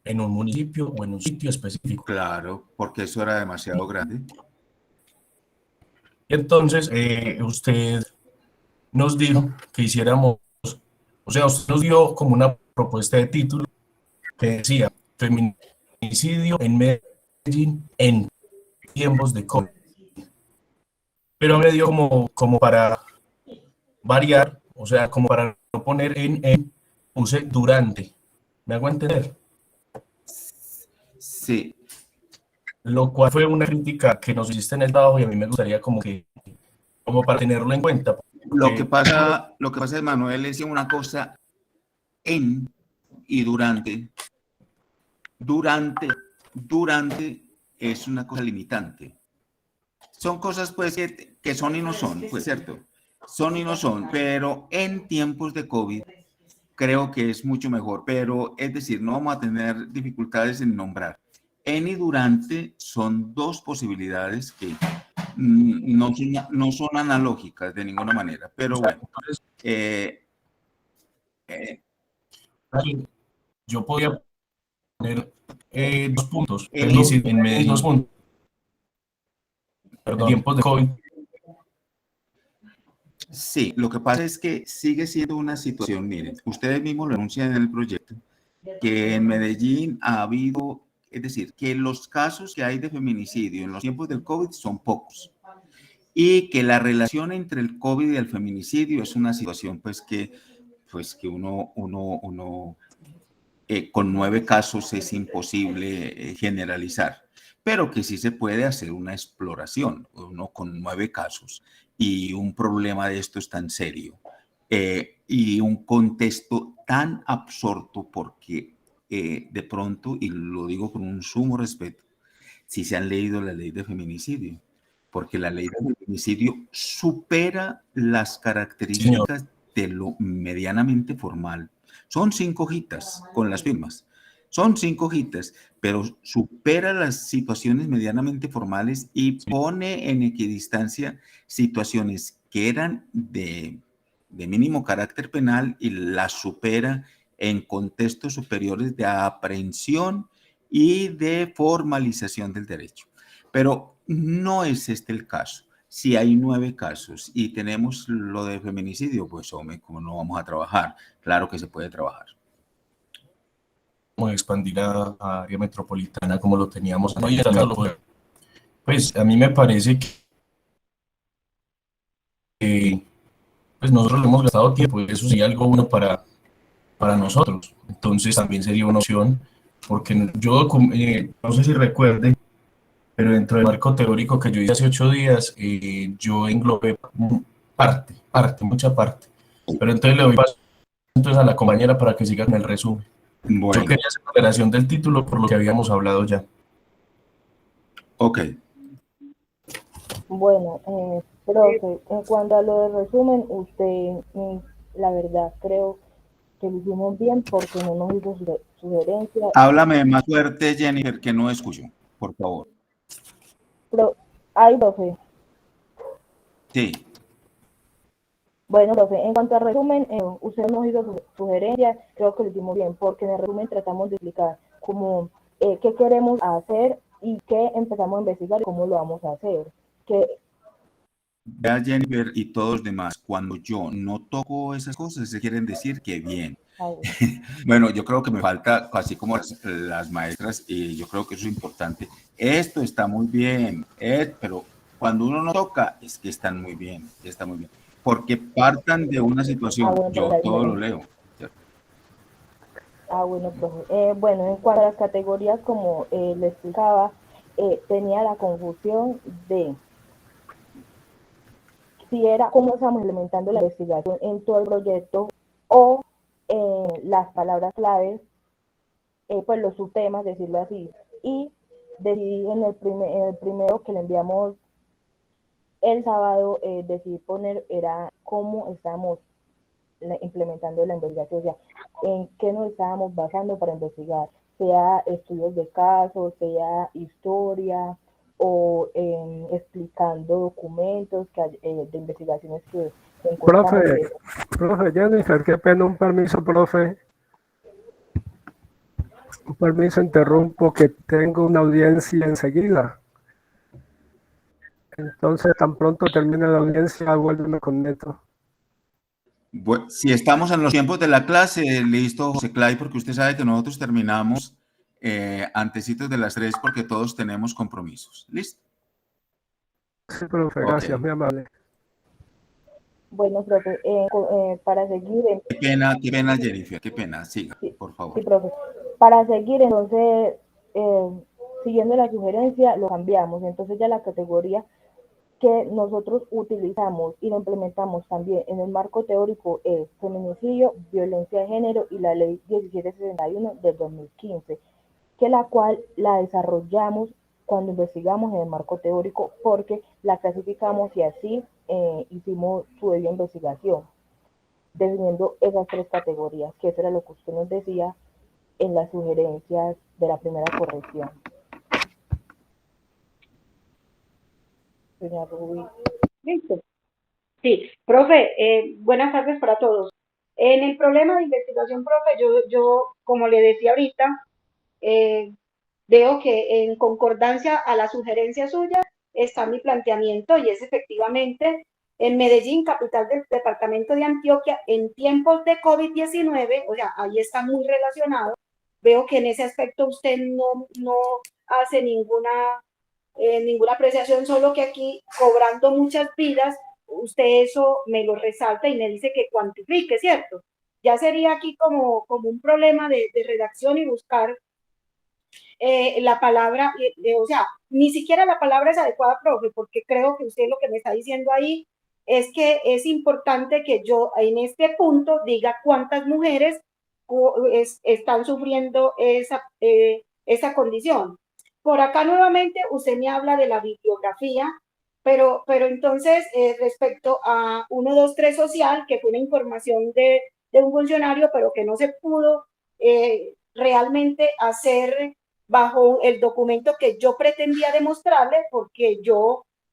en un municipio o en un sitio específico. Claro, porque eso era demasiado grande. Y entonces usted nos dijo que hiciéramos, o sea, usted nos dio como una propuesta de título que decía feminicidio en Medellín en tiempos de COVID. Pero me dio como para variar, o sea, como para no poner puse durante. ¿Me hago entender? Sí. Lo cual fue una crítica que nos hiciste en el trabajo y a mí me gustaría como para tenerlo en cuenta. Lo que pasa, Manuel, es una cosa en y durante. Durante es una cosa limitante. Son cosas pues que son y no son, pues cierto. Son y no son, pero en tiempos de COVID creo que es mucho mejor, pero es decir, no vamos a tener dificultades en nombrar. En y durante son dos posibilidades que no son analógicas de ninguna manera, pero bueno. Yo podía poner 2 puntos, en Medellín 2 puntos. Perdón, tiempos de COVID. Sí, lo que pasa es que sigue siendo una situación, miren, ustedes mismos lo anuncian en el proyecto, que en Medellín ha habido, es decir, que los casos que hay de feminicidio en los tiempos del COVID son pocos y que la relación entre el COVID y el feminicidio es una situación pues que uno con 9 casos es imposible generalizar, pero que sí se puede hacer una exploración, uno con 9 casos y un problema de esto es tan serio y un contexto tan absorto porque de pronto, y lo digo con un sumo respeto, si se han leído la ley de feminicidio, porque la ley de feminicidio supera las características de lo medianamente formal. Son 5 hojitas con las firmas. Son 5 hojitas, pero supera las situaciones medianamente formales y pone en equidistancia situaciones que eran de mínimo carácter penal y las supera en contextos superiores de aprehensión y de formalización del derecho. Pero no es este el caso. Si hay 9 casos y tenemos lo de feminicidio, pues hombre, ¿cómo no vamos a trabajar? Claro que se puede trabajar. Como expandir a área metropolitana como lo teníamos. No, y pues a mí me parece que pues nosotros le hemos gastado tiempo, eso sería algo bueno para nosotros. Entonces también sería una opción, porque yo no sé si recuerde, pero dentro del marco teórico que yo hice hace 8 días, yo englobé mucha parte. Pero entonces le doy paso entonces a la compañera para que siga con el resumen. Bueno. Yo quería hacer una aclaración del título por lo que habíamos hablado ya. Ok. Bueno, profe, en cuanto a lo del resumen, usted, la verdad, creo que lo hicimos bien porque no nos hizo sugerencias. Háblame más fuerte, Jennifer, que no escucho, por favor. Ay, profe. Sí. Bueno, profe, en cuanto al resumen, usted nos hizo sugerencias, creo que lo hicimos bien, porque en el resumen tratamos de explicar cómo, qué queremos hacer y qué empezamos a investigar y cómo lo vamos a hacer. Vea, Jennifer y todos los demás, cuando yo no toco esas cosas, se quieren decir que bien. Bueno, yo creo que me falta, así como las maestras, y yo creo que eso es importante. Esto está muy bien, pero cuando uno no toca, es que están muy bien, está muy bien. Porque partan de una situación, bueno, yo todo lo leo. Bueno, profe. Bueno, en cuanto a las categorías, como le explicaba, tenía la confusión de si era cómo estamos implementando la investigación en todo el proyecto o las palabras claves, pues los subtemas, decirlo así. Y decidí en el primero que le enviamos el sábado, decidí poner, era cómo estamos implementando la investigación, o sea, en qué nos estábamos basando para investigar, sea estudios de casos, sea historia o explicando documentos de investigaciones que encontramos. Profe Jennifer, qué pena, un permiso, profe. Un permiso, interrumpo, que tengo una audiencia enseguida. Entonces, tan pronto termine la audiencia, vuélveme con Neto. Bueno, si estamos en los tiempos de la clase, listo, José Clay, porque usted sabe que nosotros terminamos antecitos de las 3 porque todos tenemos compromisos. ¿Listo? Sí, profe, gracias, muy amable. Bueno, profe, para seguir... Qué pena, Jennifer, qué pena, siga, sí, por favor. Sí, profe. Para seguir, entonces, siguiendo la sugerencia, lo cambiamos. Entonces ya la categoría que nosotros utilizamos y lo implementamos también en el marco teórico es feminicidio, violencia de género y la ley 1761 del 2015, que la cual la desarrollamos cuando investigamos en el marco teórico porque la clasificamos y así hicimos su debida investigación, definiendo esas 3 categorías, que eso era lo que usted nos decía en las sugerencias de la primera corrección. Señora Rubí. Listo. Sí, profe, buenas tardes para todos. En el problema de investigación, profe, yo como le decía ahorita, veo que en concordancia a la sugerencia suya está mi planteamiento y es efectivamente en Medellín, capital del departamento de Antioquia, en tiempos de COVID-19, o sea, ahí está muy relacionado, veo que en ese aspecto usted no hace ninguna apreciación, solo que aquí, cobrando muchas vidas, usted eso me lo resalta y me dice que cuantifique, ¿cierto? Ya sería aquí como un problema de redacción y buscar la palabra, o sea, ni siquiera la palabra es adecuada, profe, porque creo que usted lo que me está diciendo ahí es que es importante que yo en este punto diga cuántas mujeres están sufriendo esa condición. Por acá nuevamente usted me habla de la bibliografía, pero entonces respecto a 1, 2, 3 social, que fue una información de un funcionario, pero que no se pudo realmente hacer bajo el documento que yo pretendía demostrarle, porque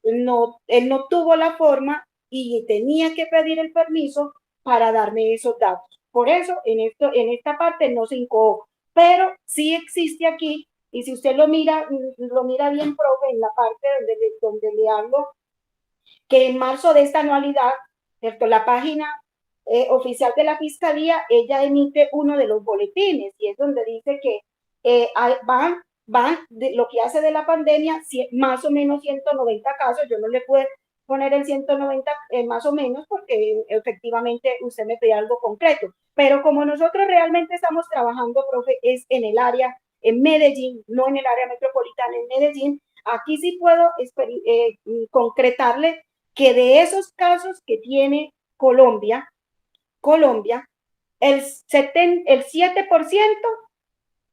él no tuvo la forma y tenía que pedir el permiso para darme esos datos. Por eso, en esta parte no se incoó, pero sí existe aquí, y si usted lo mira bien, profe, en la parte donde le hablo, que en marzo de esta anualidad, ¿cierto? La página oficial de la Fiscalía, ella emite uno de los boletines, y es donde dice que van de lo que hace de la pandemia, más o menos 190 casos. Yo no le puedo poner el 190 más o menos, porque efectivamente usted me pide algo concreto, pero como nosotros realmente estamos trabajando, profe, es en el área, en Medellín, no en el área metropolitana, en Medellín, aquí sí puedo concretarle que de esos casos que tiene Colombia, el 7%,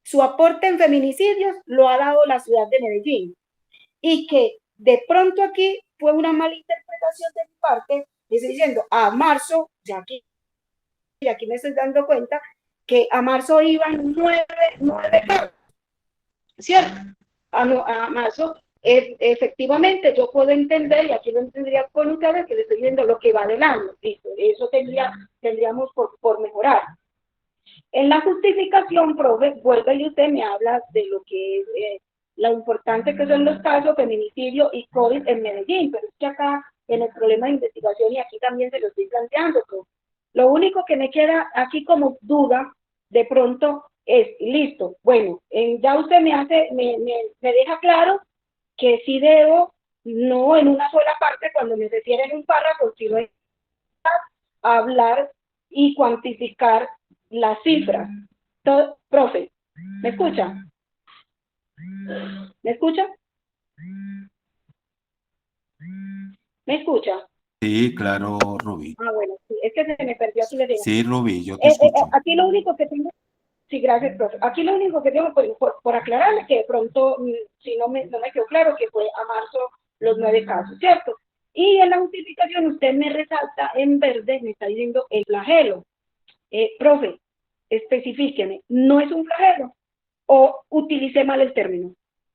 su aporte en feminicidios lo ha dado la ciudad de Medellín, y que de pronto aquí fue una mala interpretación de mi parte, estoy diciendo a marzo, y aquí me estoy dando cuenta que a marzo iban 9 casos, ¿cierto? A marzo, efectivamente, yo puedo entender, y aquí lo entendería con ustedes, que le estoy diciendo lo que va del año, listo, eso tendríamos por mejorar. En la justificación, profe, vuelve y usted me habla de lo que es lo importante que son los casos feminicidio y COVID en Medellín, pero es que acá en el problema de investigación, y aquí también se lo estoy planteando, profe, lo único que me queda aquí como duda de pronto es, listo, bueno, ya usted me deja claro que sí debo, no en una sola parte, cuando me refiere en un párrafo, sino hablar y cuantificar las cifras. Profe, ¿me escucha? ¿Me escucha? ¿Me escucha? Sí, claro, Rubí. Bueno, sí, es que se me perdió aquí. Sí, Rubí, yo te escucho. Aquí lo único que tengo, sí, gracias, profe. Aquí lo único que tengo por aclararle, que de pronto, si no me quedó claro, que fue a marzo los 9 casos, ¿cierto? Y en la justificación usted me resalta en verde, me está diciendo el flagelo. Profe, especifíqueme, ¿no es un flagelo o utilicé mal el término?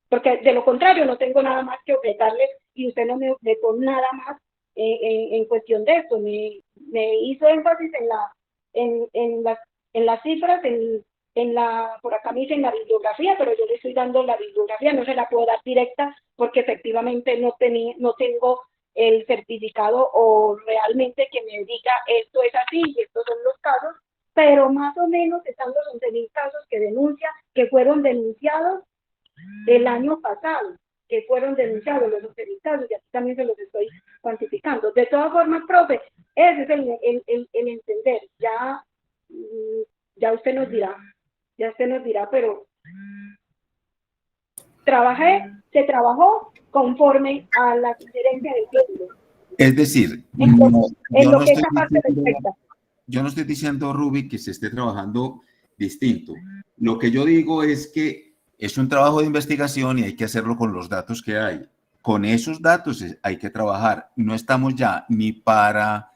Porque de lo contrario no tengo nada más que objetarle, y usted no me objetó nada más en cuestión de esto. Me hizo énfasis en las cifras, por acá me dicen la bibliografía, pero yo le estoy dando la bibliografía, no se la puedo dar directa porque efectivamente no tengo el certificado o realmente que me diga esto es así y estos son los casos, pero más o menos están los 11.000 casos que fueron denunciados el año pasado, que fueron denunciados los 11.000 casos, y aquí también se los estoy cuantificando. De todas formas, profe, ese es el entender. Ya usted nos dirá, pero se trabajó conforme a la sugerencia del título. Es decir, yo no estoy diciendo, Rubí, que se esté trabajando distinto. Lo que yo digo es que es un trabajo de investigación y hay que hacerlo con los datos que hay. Con esos datos hay que trabajar. No estamos ya ni para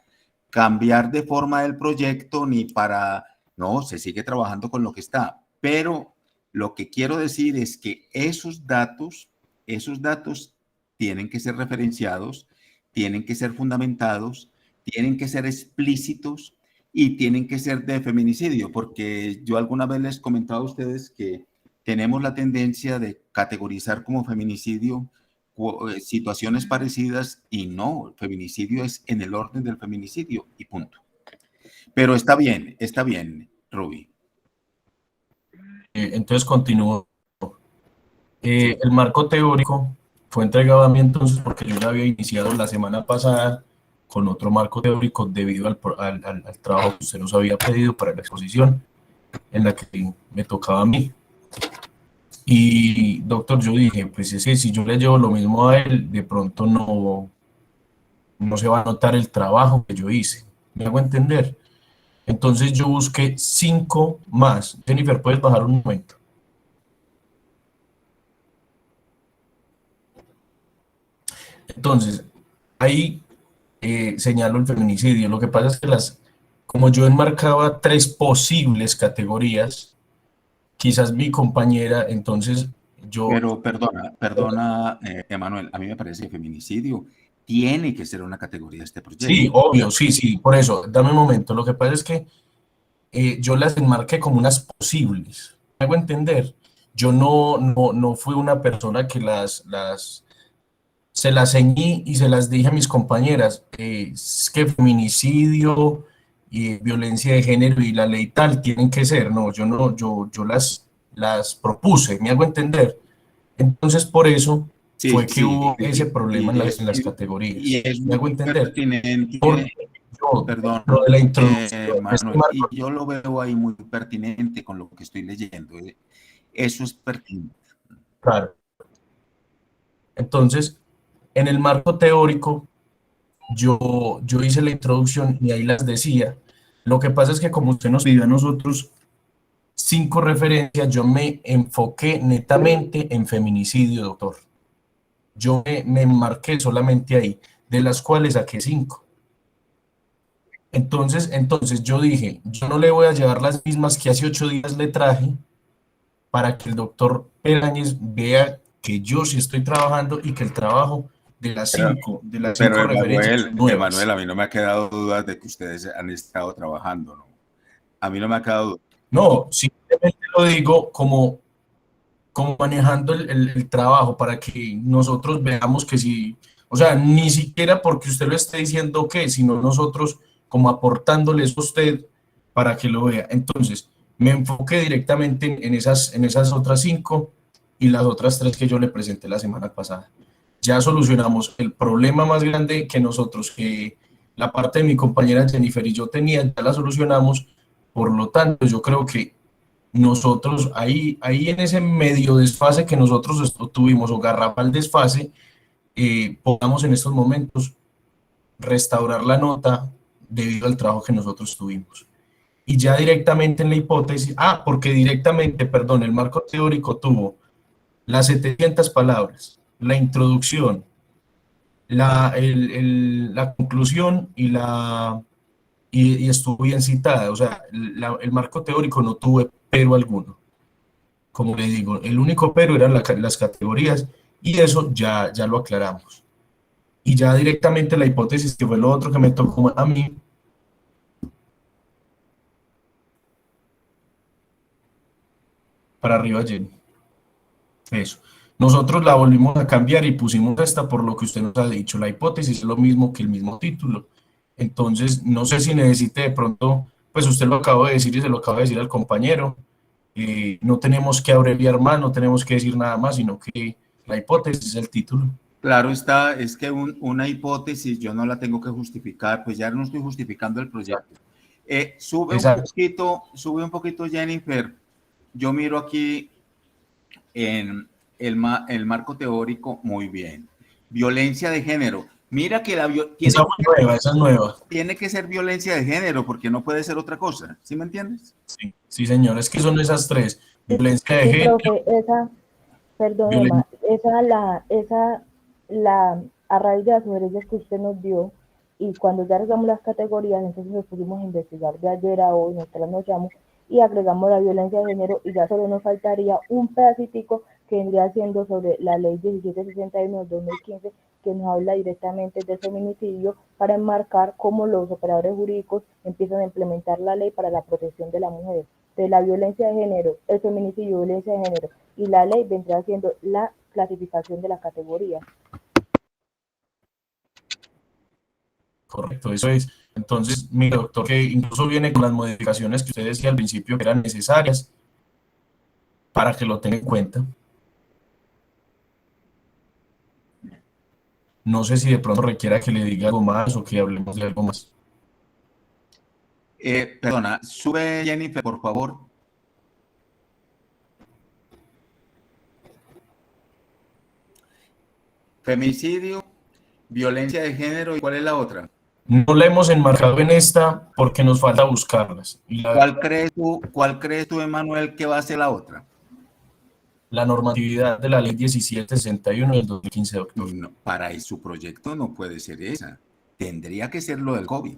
cambiar de forma el proyecto, ni para... No, se sigue trabajando con lo que está. Pero lo que quiero decir es que esos datos tienen que ser referenciados, tienen que ser fundamentados, tienen que ser explícitos y tienen que ser de feminicidio, porque yo alguna vez les comentaba a ustedes que tenemos la tendencia de categorizar como feminicidio situaciones parecidas, y no, el feminicidio es en el orden del feminicidio y punto. Pero está bien, Rubí. Entonces continúo. El marco teórico fue entregado a mí entonces porque yo ya había iniciado la semana pasada con otro marco teórico debido al trabajo que usted nos había pedido para la exposición en la que me tocaba a mí. Y doctor, yo dije, pues es que si yo le llevo lo mismo a él, de pronto no se va a notar el trabajo que yo hice. ¿Me hago entender? Entonces yo busqué 5 más. Jennifer, ¿puedes bajar un momento? Entonces, ahí señalo el feminicidio. Lo que pasa es que como yo enmarcaba 3 posibles categorías, quizás mi compañera, entonces yo... Pero perdona, Emanuel, a mí me parece que feminicidio tiene que ser una categoría de este proyecto. Sí, obvio, sí, por eso, dame un momento. Lo que pasa es que yo las enmarqué como unas posibles. ¿Me hago entender? Yo no fui una persona que se las ceñí y se las dije a mis compañeras, es que feminicidio y violencia de género y la ley tal tienen que ser. No, yo las propuse, ¿me hago entender? Entonces, por eso fue que hubo ese problema en las categorías. Y es ¿Me hago muy entender? pertinente, perdón, lo de la introducción. Manuel, y yo lo veo ahí muy pertinente con lo que estoy leyendo. Eso es pertinente. Claro. Entonces, en el marco teórico, yo hice la introducción y ahí las decía. Lo que pasa es que como usted nos pidió a nosotros 5 referencias, yo me enfoqué netamente en feminicidio, doctor. Yo me enmarqué solamente ahí, de las cuales saqué 5. Entonces yo dije, yo no le voy a llevar las mismas que hace 8 días le traje para que el doctor Peláñez vea que yo sí estoy trabajando y que el trabajo de las 5 referencias nuevas. Emanuel, a mí no me ha quedado dudas de que ustedes han estado trabajando, ¿no? A mí no me ha quedado dudas. No, simplemente lo digo como manejando el trabajo para que nosotros veamos que sí, o sea, ni siquiera porque usted lo esté diciendo que, sino nosotros como aportándoles a usted para que lo vea. Entonces, me enfoqué directamente en esas otras 5 y las otras 3 que yo le presenté la semana pasada. Ya solucionamos el problema más grande que nosotros, que la parte de mi compañera Jennifer y yo tenía, ya la solucionamos. Por lo tanto, yo creo que nosotros ahí en ese medio desfase que nosotros tuvimos, o garrafal desfase, podamos en estos momentos restaurar la nota debido al trabajo que nosotros tuvimos. Y ya directamente en la hipótesis, porque directamente, perdón, el marco teórico tuvo las 700 palabras, la introducción, la conclusión y estuvo bien citada. O sea, el marco teórico no tuve pero alguno. Como le digo, el único pero eran las categorías y eso ya lo aclaramos. Y ya directamente la hipótesis, que fue lo otro que me tocó a mí, para arriba, Jenny. Eso. Nosotros la volvimos a cambiar y pusimos esta por lo que usted nos ha dicho. La hipótesis es lo mismo que el mismo título. Entonces, no sé si necesite de pronto, pues usted lo acaba de decir y se lo acaba de decir al compañero. No tenemos que abreviar más, no tenemos que decir nada más, sino que la hipótesis es el título. Claro está, es que una hipótesis yo no la tengo que justificar, pues ya no estoy justificando el proyecto. Sube un poquito, Jennifer. Yo miro aquí en el marco teórico, muy bien. Violencia de género. Mira que esa es nueva. Tiene que ser violencia de género porque no puede ser otra cosa. ¿Sí me entiendes? Sí, señor. Es que son esas 3. Violencia de género. Profe, perdón, Emma, a raíz de las sugerencias que usted nos dio y cuando ya agregamos las categorías, entonces nos pusimos a investigar de ayer a hoy, nos trasnochamos y agregamos la violencia de género y ya solo nos faltaría un pedacitico que vendría siendo sobre la ley 1761 de 2015 que nos habla directamente del feminicidio para enmarcar cómo los operadores jurídicos empiezan a implementar la ley para la protección de la mujer. De la violencia de género, el feminicidio, violencia de género y la ley vendrá siendo la clasificación de la categoría. Correcto, eso es. Entonces, mi doctor, que incluso viene con las modificaciones que usted decía al principio que eran necesarias, para que lo tenga en cuenta. No sé si de pronto requiera que le diga algo más o que hablemos de algo más. Perdona, sube Jennifer, por favor. Femicidio, violencia de género, ¿y cuál es la otra? No la hemos enmarcado en esta porque nos falta buscarlas. ¿Cuál crees tú, Emanuel, que va a ser la otra? La normatividad de la ley 1761 del 2015 de octubre. No, para su proyecto no puede ser esa. Tendría que ser lo del COVID.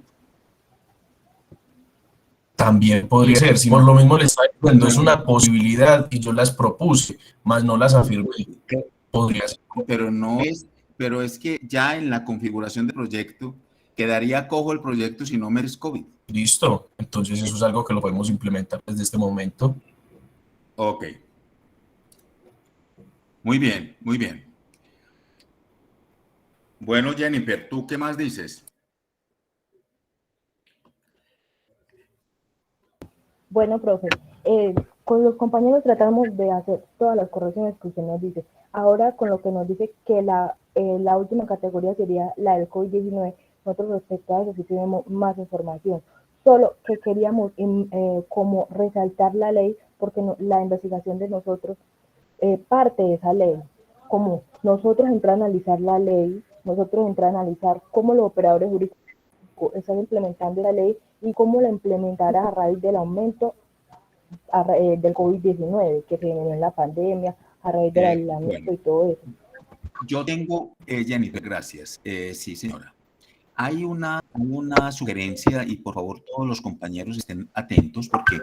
También podría ser, si por lo mismo le está diciendo, es una posibilidad y yo las propuse, más no las afirmé. Podría ser. Pero es que ya en la configuración del proyecto quedaría cojo el proyecto si no me es COVID. Listo, entonces eso es algo que lo podemos implementar desde este momento. Ok. Muy bien, muy bien. Bueno, Jennifer, ¿tú qué más dices? Bueno, profe, con los compañeros tratamos de hacer todas las correcciones que usted nos dice. Ahora, con lo que nos dice que la última categoría sería la del COVID-19, nosotros respecto a eso sí tenemos más información. Solo que queríamos como resaltar la ley, porque la investigación de nosotros parte de esa ley. Como nosotros entrar a analizar la ley, nosotros entrar a analizar cómo los operadores jurídicos están implementando la ley y cómo la implementará a raíz del aumento del COVID-19 que se generó en la pandemia, a raíz del aislamiento y todo eso. Yo tengo, Jennifer, gracias. Sí, señora. Hay una sugerencia y por favor todos los compañeros estén atentos porque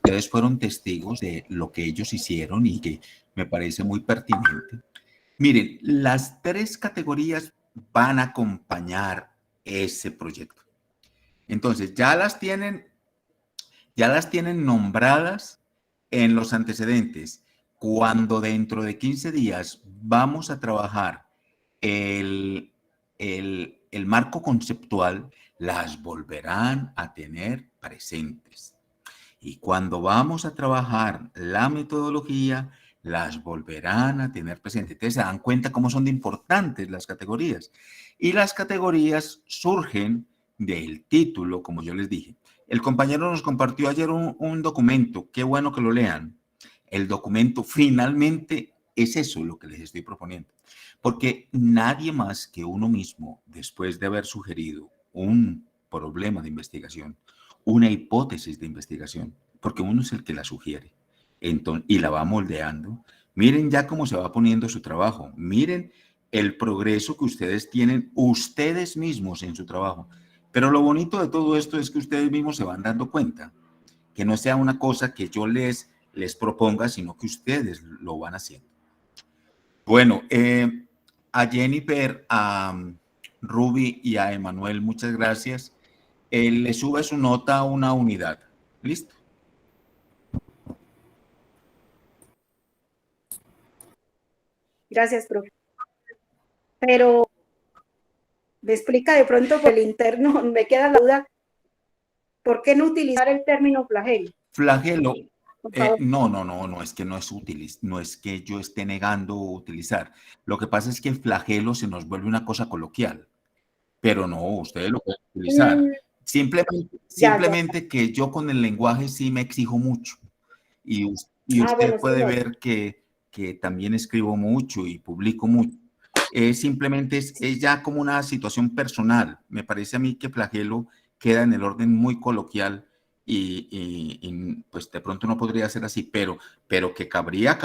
ustedes fueron testigos de lo que ellos hicieron y que me parece muy pertinente. Miren, las 3 categorías van a acompañar ese proyecto. Entonces, ya las tienen nombradas en los antecedentes. Cuando dentro de 15 días vamos a trabajar el marco conceptual, las volverán a tener presentes. Y cuando vamos a trabajar la metodología, las volverán a tener presentes. Ustedes se dan cuenta cómo son de importantes las categorías. Y las categorías surgen del título, como yo les dije. El compañero nos compartió ayer un documento, qué bueno que lo lean. El documento finalmente es eso lo que les estoy proponiendo. Porque nadie más que uno mismo, después de haber sugerido un problema de investigación, una hipótesis de investigación, porque uno es el que la sugiere y la va moldeando. Miren ya cómo se va poniendo su trabajo. Miren el progreso que ustedes tienen ustedes mismos en su trabajo. Pero lo bonito de todo esto es que ustedes mismos se van dando cuenta, que no sea una cosa que yo les proponga, sino que ustedes lo van haciendo. Bueno, a Jennifer, a Ruby y a Emanuel, muchas gracias. Le sube su nota a una unidad. ¿Listo? Gracias, profe. Pero me explica de pronto por el interno, me queda la duda, ¿por qué no utilizar el término flagelo? Flagelo. No es que no es útil, no es que yo esté negando utilizar. Lo que pasa es que flagelo se nos vuelve una cosa coloquial, pero no, ustedes lo pueden utilizar. Simplemente que yo con el lenguaje sí me exijo mucho y usted puede ver que también escribo mucho y publico mucho. Simplemente es ya como una situación personal. Me parece a mí que flagelo queda en el orden muy coloquial y pues de pronto no podría ser así, pero que cabría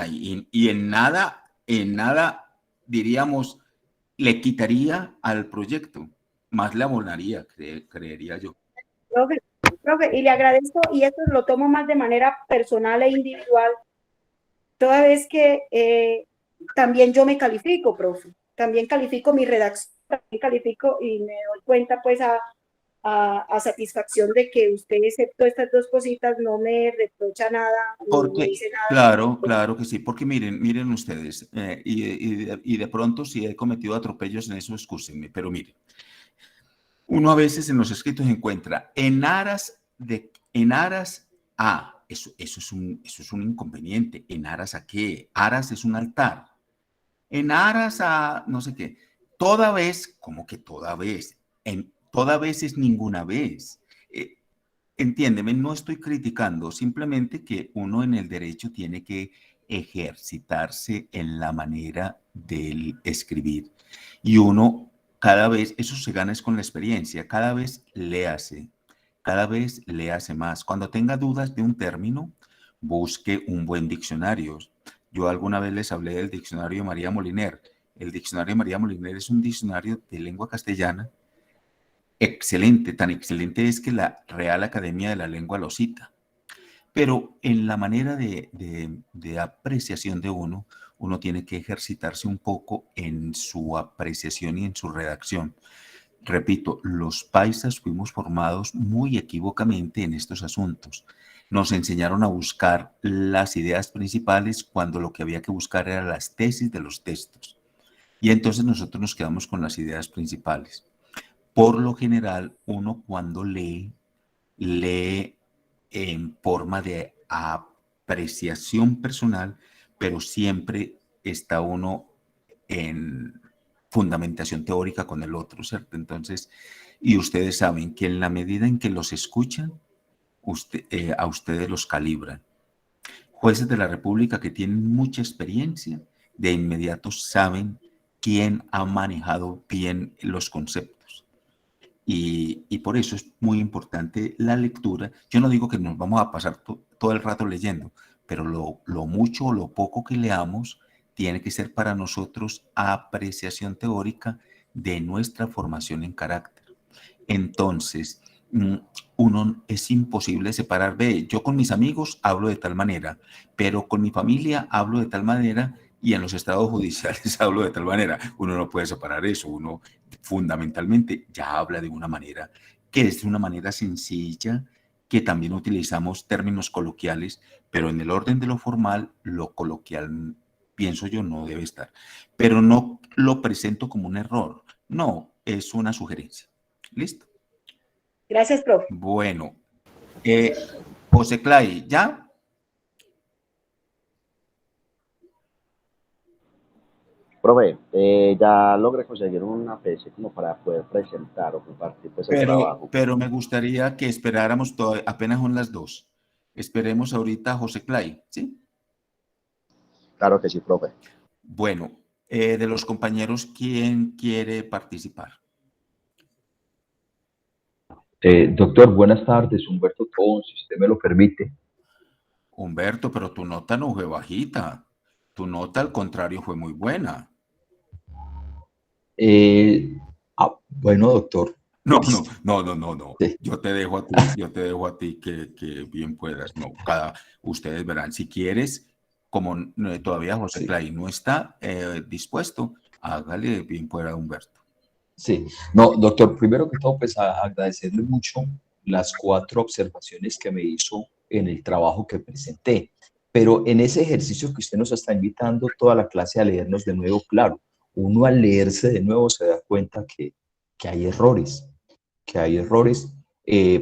y en nada diríamos le quitaría al proyecto, más le abonaría, creería yo. Profe, y le agradezco, y esto lo tomo más de manera personal e individual, toda vez que también yo me califico, profe, también califico mi redacción, también califico y me doy cuenta pues a satisfacción de que usted, excepto estas 2 cositas, no me reprocha nada, no me dice nada. Claro que sí, porque miren ustedes, y de pronto si he cometido atropellos en eso, excúsenme, pero miren, uno a veces en los escritos encuentra en aras eso es un inconveniente. ¿En aras a qué? Aras es un altar. En aras a no sé qué. Toda vez, como que toda vez, toda vez es ninguna vez. Entiéndeme, no estoy criticando, simplemente que uno en el derecho tiene que ejercitarse en la manera de escribir. Y uno cada vez, eso se gana es con la experiencia, cada vez léase más. Cuando tenga dudas de un término, busque un buen diccionario. Yo alguna vez les hablé del diccionario de María Moliner. El diccionario de María Moliner es un diccionario de lengua castellana excelente, tan excelente es que la Real Academia de la Lengua lo cita. Pero en la manera de apreciación de uno tiene que ejercitarse un poco en su apreciación y en su redacción. Repito, los paisas fuimos formados muy equívocamente en estos asuntos. Nos enseñaron a buscar las ideas principales cuando lo que había que buscar eran las tesis de los textos. Y entonces nosotros nos quedamos con las ideas principales. Por lo general, uno cuando lee en forma de apreciación personal, pero siempre está uno en fundamentación teórica con el otro, ¿cierto? Entonces, y ustedes saben que en la medida en que los escuchan, a ustedes los calibran. Jueces de la República que tienen mucha experiencia, de inmediato saben quién ha manejado bien los conceptos. Y por eso es muy importante la lectura. Yo no digo que nos vamos a pasar todo el rato leyendo, pero lo mucho o lo poco que leamos tiene que ser para nosotros apreciación teórica de nuestra formación en carácter. Entonces, uno es imposible separar, ve, yo con mis amigos hablo de tal manera, pero con mi familia hablo de tal manera y en los estados judiciales hablo de tal manera. Uno no puede separar eso, uno fundamentalmente ya habla de una manera que es de una manera sencilla, que también utilizamos términos coloquiales, pero en el orden de lo formal, lo coloquial, pienso yo, no debe estar. Pero no lo presento como un error, no, es una sugerencia. ¿Listo? Gracias, profe. Bueno, José Clay, ¿ya? Profe, ya logré conseguir una PC como para poder presentar o compartir pues, el trabajo. Pero me gustaría que esperáramos, apenas son las 2. Esperemos ahorita a José Clay, ¿sí? Claro que sí, profe. Bueno, de los compañeros, ¿quién quiere participar? Doctor, buenas tardes, Humberto Tobón, si usted me lo permite. Humberto, pero tu nota no fue bajita. Tu nota, al contrario, fue muy buena. Bueno, doctor. No. Sí. Yo te dejo a ti que bien puedas. No, ustedes verán, si quieres, como todavía José Clay no está dispuesto, hágale bien pueda a Humberto. Sí, no, doctor, primero que todo, pues agradecerle mucho las 4 observaciones que me hizo en el trabajo que presenté. Pero en ese ejercicio que usted nos está invitando toda la clase a leernos de nuevo, claro, uno al leerse de nuevo se da cuenta que hay errores,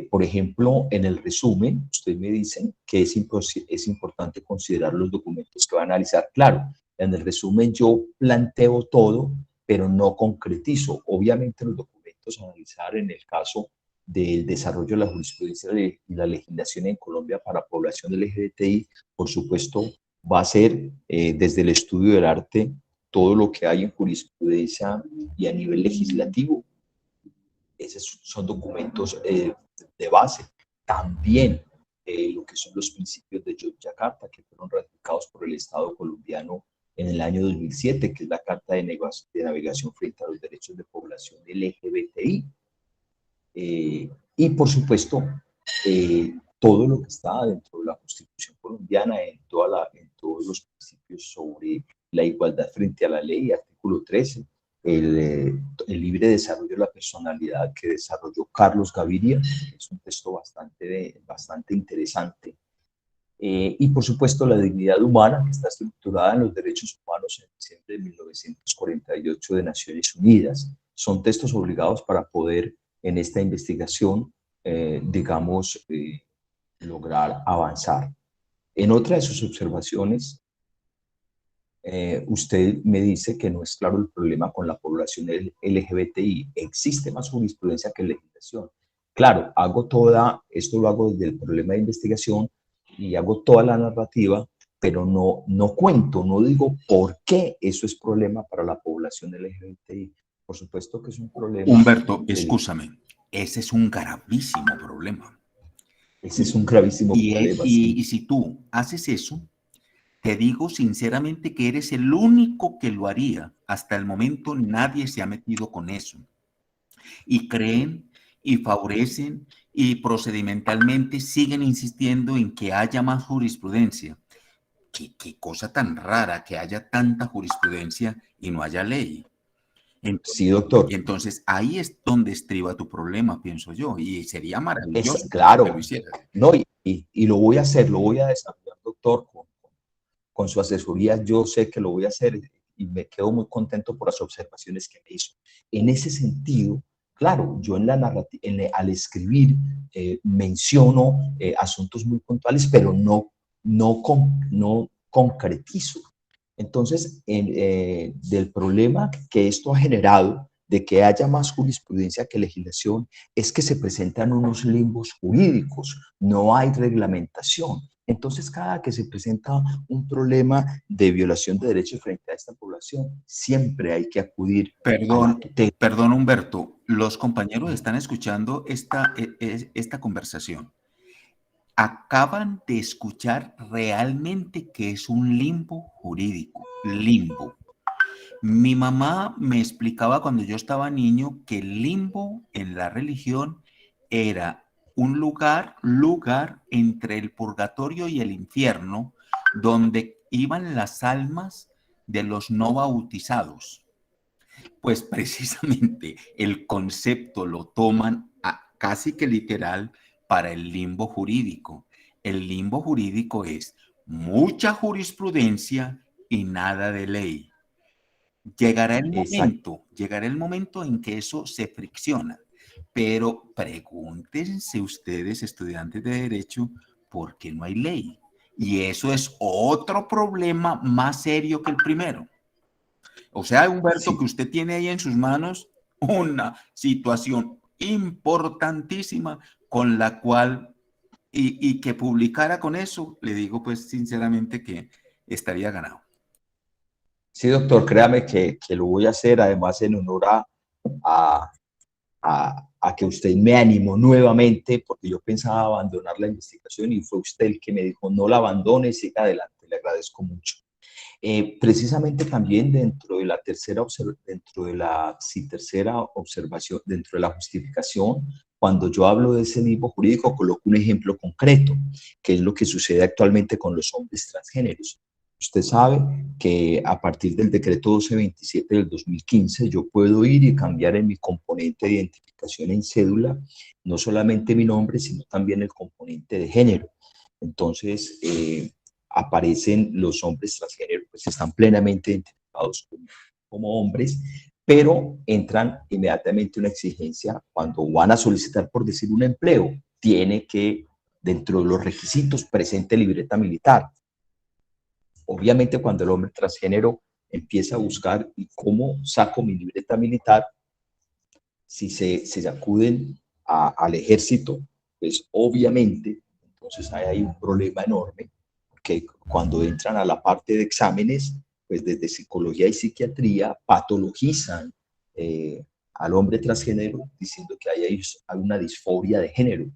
por ejemplo, en el resumen, usted me dice que es importante considerar los documentos que va a analizar. Claro, en el resumen yo planteo todo, pero no concretizo. Obviamente los documentos a analizar en el caso del desarrollo de la jurisprudencia y la legislación en Colombia para población LGBTI, por supuesto, va a ser desde el estudio del arte todo lo que hay en jurisprudencia y a nivel legislativo. Esos son documentos de base. También lo que son los principios de Yogyakarta, que fueron ratificados por el Estado colombiano en el año 2007, que es la Carta de Navegación frente a los derechos de población LGBTI. Y por supuesto, todo lo que está dentro de la Constitución colombiana, en todos los principios sobre la igualdad frente a la ley, artículo 13, el libre desarrollo de la personalidad que desarrolló Carlos Gaviria, es un texto bastante interesante. Y por supuesto la dignidad humana, que está estructurada en los derechos humanos en diciembre de 1948 de Naciones Unidas. Son textos obligados para poder en esta investigación, lograr avanzar. En otra de sus observaciones, usted me dice que no es claro el problema con la población LGBTI. Existe más jurisprudencia que legislación. Claro, esto lo hago desde el problema de investigación y hago toda la narrativa, pero no cuento, no digo por qué eso es problema para la población LGBTI. Por supuesto que es un problema. Humberto, escúchame, ese es un gravísimo problema. Ese es un gravísimo problema. Y si tú haces eso, te digo sinceramente que eres el único que lo haría. Hasta el momento nadie se ha metido con eso. Y creen y favorecen y procedimentalmente siguen insistiendo en que haya más jurisprudencia. Qué cosa tan rara que haya tanta jurisprudencia y no haya ley. Entonces, sí, doctor. Y entonces ahí es donde estriba tu problema, pienso yo, y sería maravilloso claro, que lo hicieras. No, y lo voy a hacer, lo voy a desarrollar, doctor, con su asesoría. Yo sé que lo voy a hacer y me quedo muy contento por las observaciones que me hizo. En ese sentido, claro, yo al escribir menciono asuntos muy puntuales, pero no concretizo. Entonces, del problema que esto ha generado, de que haya más jurisprudencia que legislación, es que se presentan unos limbos jurídicos, no hay reglamentación. Entonces, cada que se presenta un problema de violación de derechos frente a esta población, siempre hay que acudir a la tutela. Perdón, Humberto, los compañeros están escuchando esta conversación. Acaban de escuchar realmente que es un limbo jurídico, limbo. Mi mamá me explicaba cuando yo estaba niño que el limbo en la religión era un lugar entre el purgatorio y el infierno, donde iban las almas de los no bautizados. Pues precisamente el concepto lo toman casi que literal para el limbo jurídico. El limbo jurídico es mucha jurisprudencia y nada de ley. Llegará el momento en que eso se fricciona, pero pregúntense ustedes, estudiantes de Derecho, ¿por qué no hay ley? Y eso es otro problema más serio que el primero. O sea, Humberto, que usted tiene ahí en sus manos una situación importantísima con la cual, y que publicara con eso, le digo pues sinceramente que estaría ganado. Sí, doctor, créame que lo voy a hacer, además en honor a que usted me animó nuevamente, porque yo pensaba abandonar la investigación y fue usted el que me dijo, no la abandone, siga adelante, le agradezco mucho. Precisamente también dentro de la tercera observación, dentro de la justificación, cuando yo hablo de ese limbo jurídico, coloco un ejemplo concreto, que es lo que sucede actualmente con los hombres transgéneros. Usted sabe que a partir del decreto 1227 del 2015, yo puedo ir y cambiar en mi componente de identificación en cédula, no solamente mi nombre, sino también el componente de género. Entonces, aparecen los hombres transgéneros, pues están plenamente identificados como hombres, pero entran inmediatamente una exigencia cuando van a solicitar, por decir, un empleo, tiene que, dentro de los requisitos, presente libreta militar. Obviamente, cuando el hombre transgénero empieza a buscar cómo saco mi libreta militar, si se acuden al ejército, pues obviamente, entonces hay un problema enorme, que cuando entran a la parte de exámenes, pues desde psicología y psiquiatría patologizan al hombre transgénero diciendo que hay una disforia de género,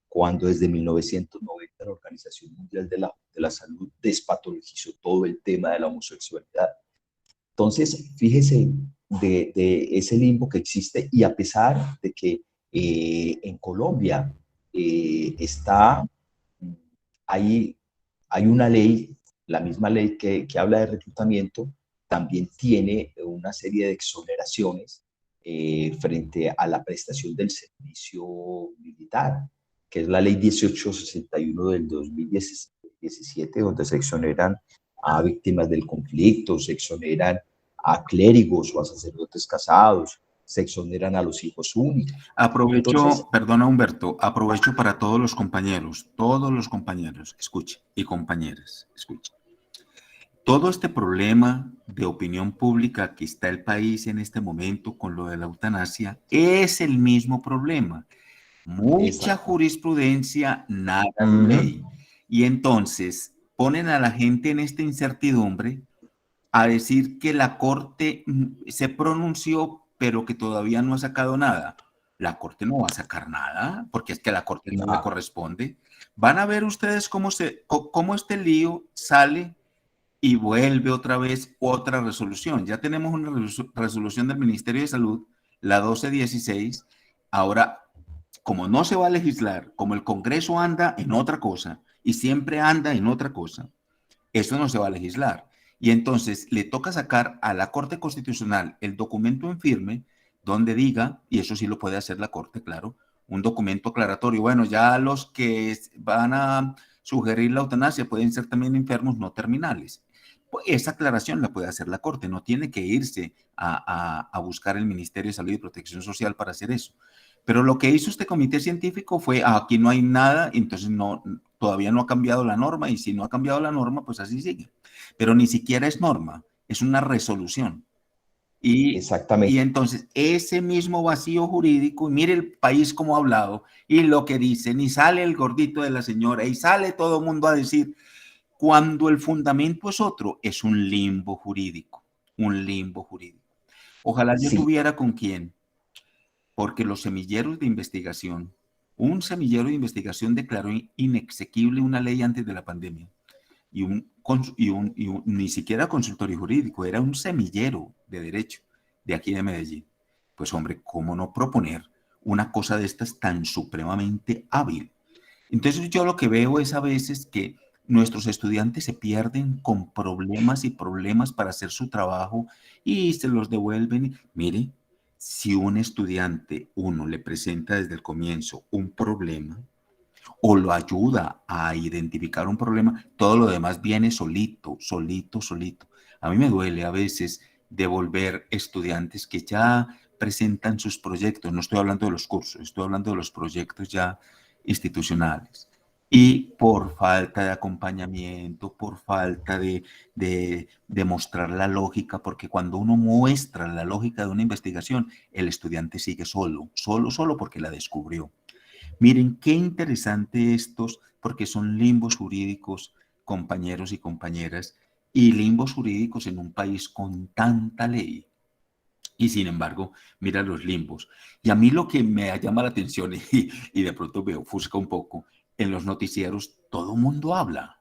cuando desde 1990 la Organización Mundial de la Salud despatologizó todo el tema de la homosexualidad. Entonces, fíjese de ese limbo que existe, y a pesar de que en Colombia hay una ley, la misma ley que habla de reclutamiento, también tiene una serie de exoneraciones frente a la prestación del servicio militar, que es la ley 1861 del 2017, donde se exoneran a víctimas del conflicto, se exoneran a clérigos o a sacerdotes casados, se exoneran a los hijos únicos. Aprovecho, Entonces, perdona Humberto, aprovecho para todos los compañeros, escuchen, y compañeras, escuchen. Todo este problema de opinión pública que está el país en este momento con lo de la eutanasia es el mismo problema. Mucha exacto. jurisprudencia, nada de Ujú. ley. Y entonces ponen a la gente en esta incertidumbre a decir que la Corte se pronunció, pero que todavía no ha sacado nada. La Corte no va a sacar nada, porque es que a la Corte no le No. corresponde. Van a ver ustedes cómo este lío sale y vuelve otra vez otra resolución. Ya tenemos una resolución del Ministerio de Salud, la 1216. Ahora, como no se va a legislar, como el Congreso anda en otra cosa y siempre anda en otra cosa, eso no se va a legislar. Y entonces le toca sacar a la Corte Constitucional el documento en firme donde diga, y eso sí lo puede hacer la Corte, claro, un documento aclaratorio. Bueno, ya los que van a sugerir la eutanasia pueden ser también enfermos no terminales. Pues esa aclaración la puede hacer la Corte, no tiene que irse a buscar el Ministerio de Salud y Protección Social para hacer eso. Pero lo que hizo este comité científico fue, aquí no hay nada, entonces todavía no ha cambiado la norma, y si no ha cambiado la norma, pues así sigue. Pero ni siquiera es norma, es una resolución. Y Exactamente. entonces ese mismo vacío jurídico, y mire el país como ha hablado, y lo que dicen, y sale el gordito de la señora, y sale todo el mundo a decir, cuando el fundamento es otro, es un limbo jurídico, un limbo jurídico. Ojalá yo Sí, tuviera con quién, porque los semilleros de investigación, un semillero de investigación declaró inexequible una ley antes de la pandemia. Y ni siquiera consultorio jurídico, era un semillero de derecho de aquí de Medellín. Pues hombre, ¿cómo no proponer una cosa de estas tan supremamente hábil? Entonces yo lo que veo es a veces que nuestros estudiantes se pierden con problemas y problemas para hacer su trabajo y se los devuelven. Mire, si un estudiante, uno le presenta desde el comienzo un problema, o lo ayuda a identificar un problema, todo lo demás viene solito, solito, solito. A mí me duele a veces devolver estudiantes que ya presentan sus proyectos, no estoy hablando de los cursos, estoy hablando de los proyectos ya institucionales. Y por falta de acompañamiento, por falta de mostrar la lógica, porque cuando uno muestra la lógica de una investigación, el estudiante sigue solo, solo porque la descubrió. Miren qué interesante estos, porque son limbos jurídicos, compañeros y compañeras, y limbos jurídicos en un país con tanta ley. Y sin embargo, mira los limbos. Y a mí lo que me llama la atención y de pronto me ofusca un poco, en los noticieros todo mundo habla.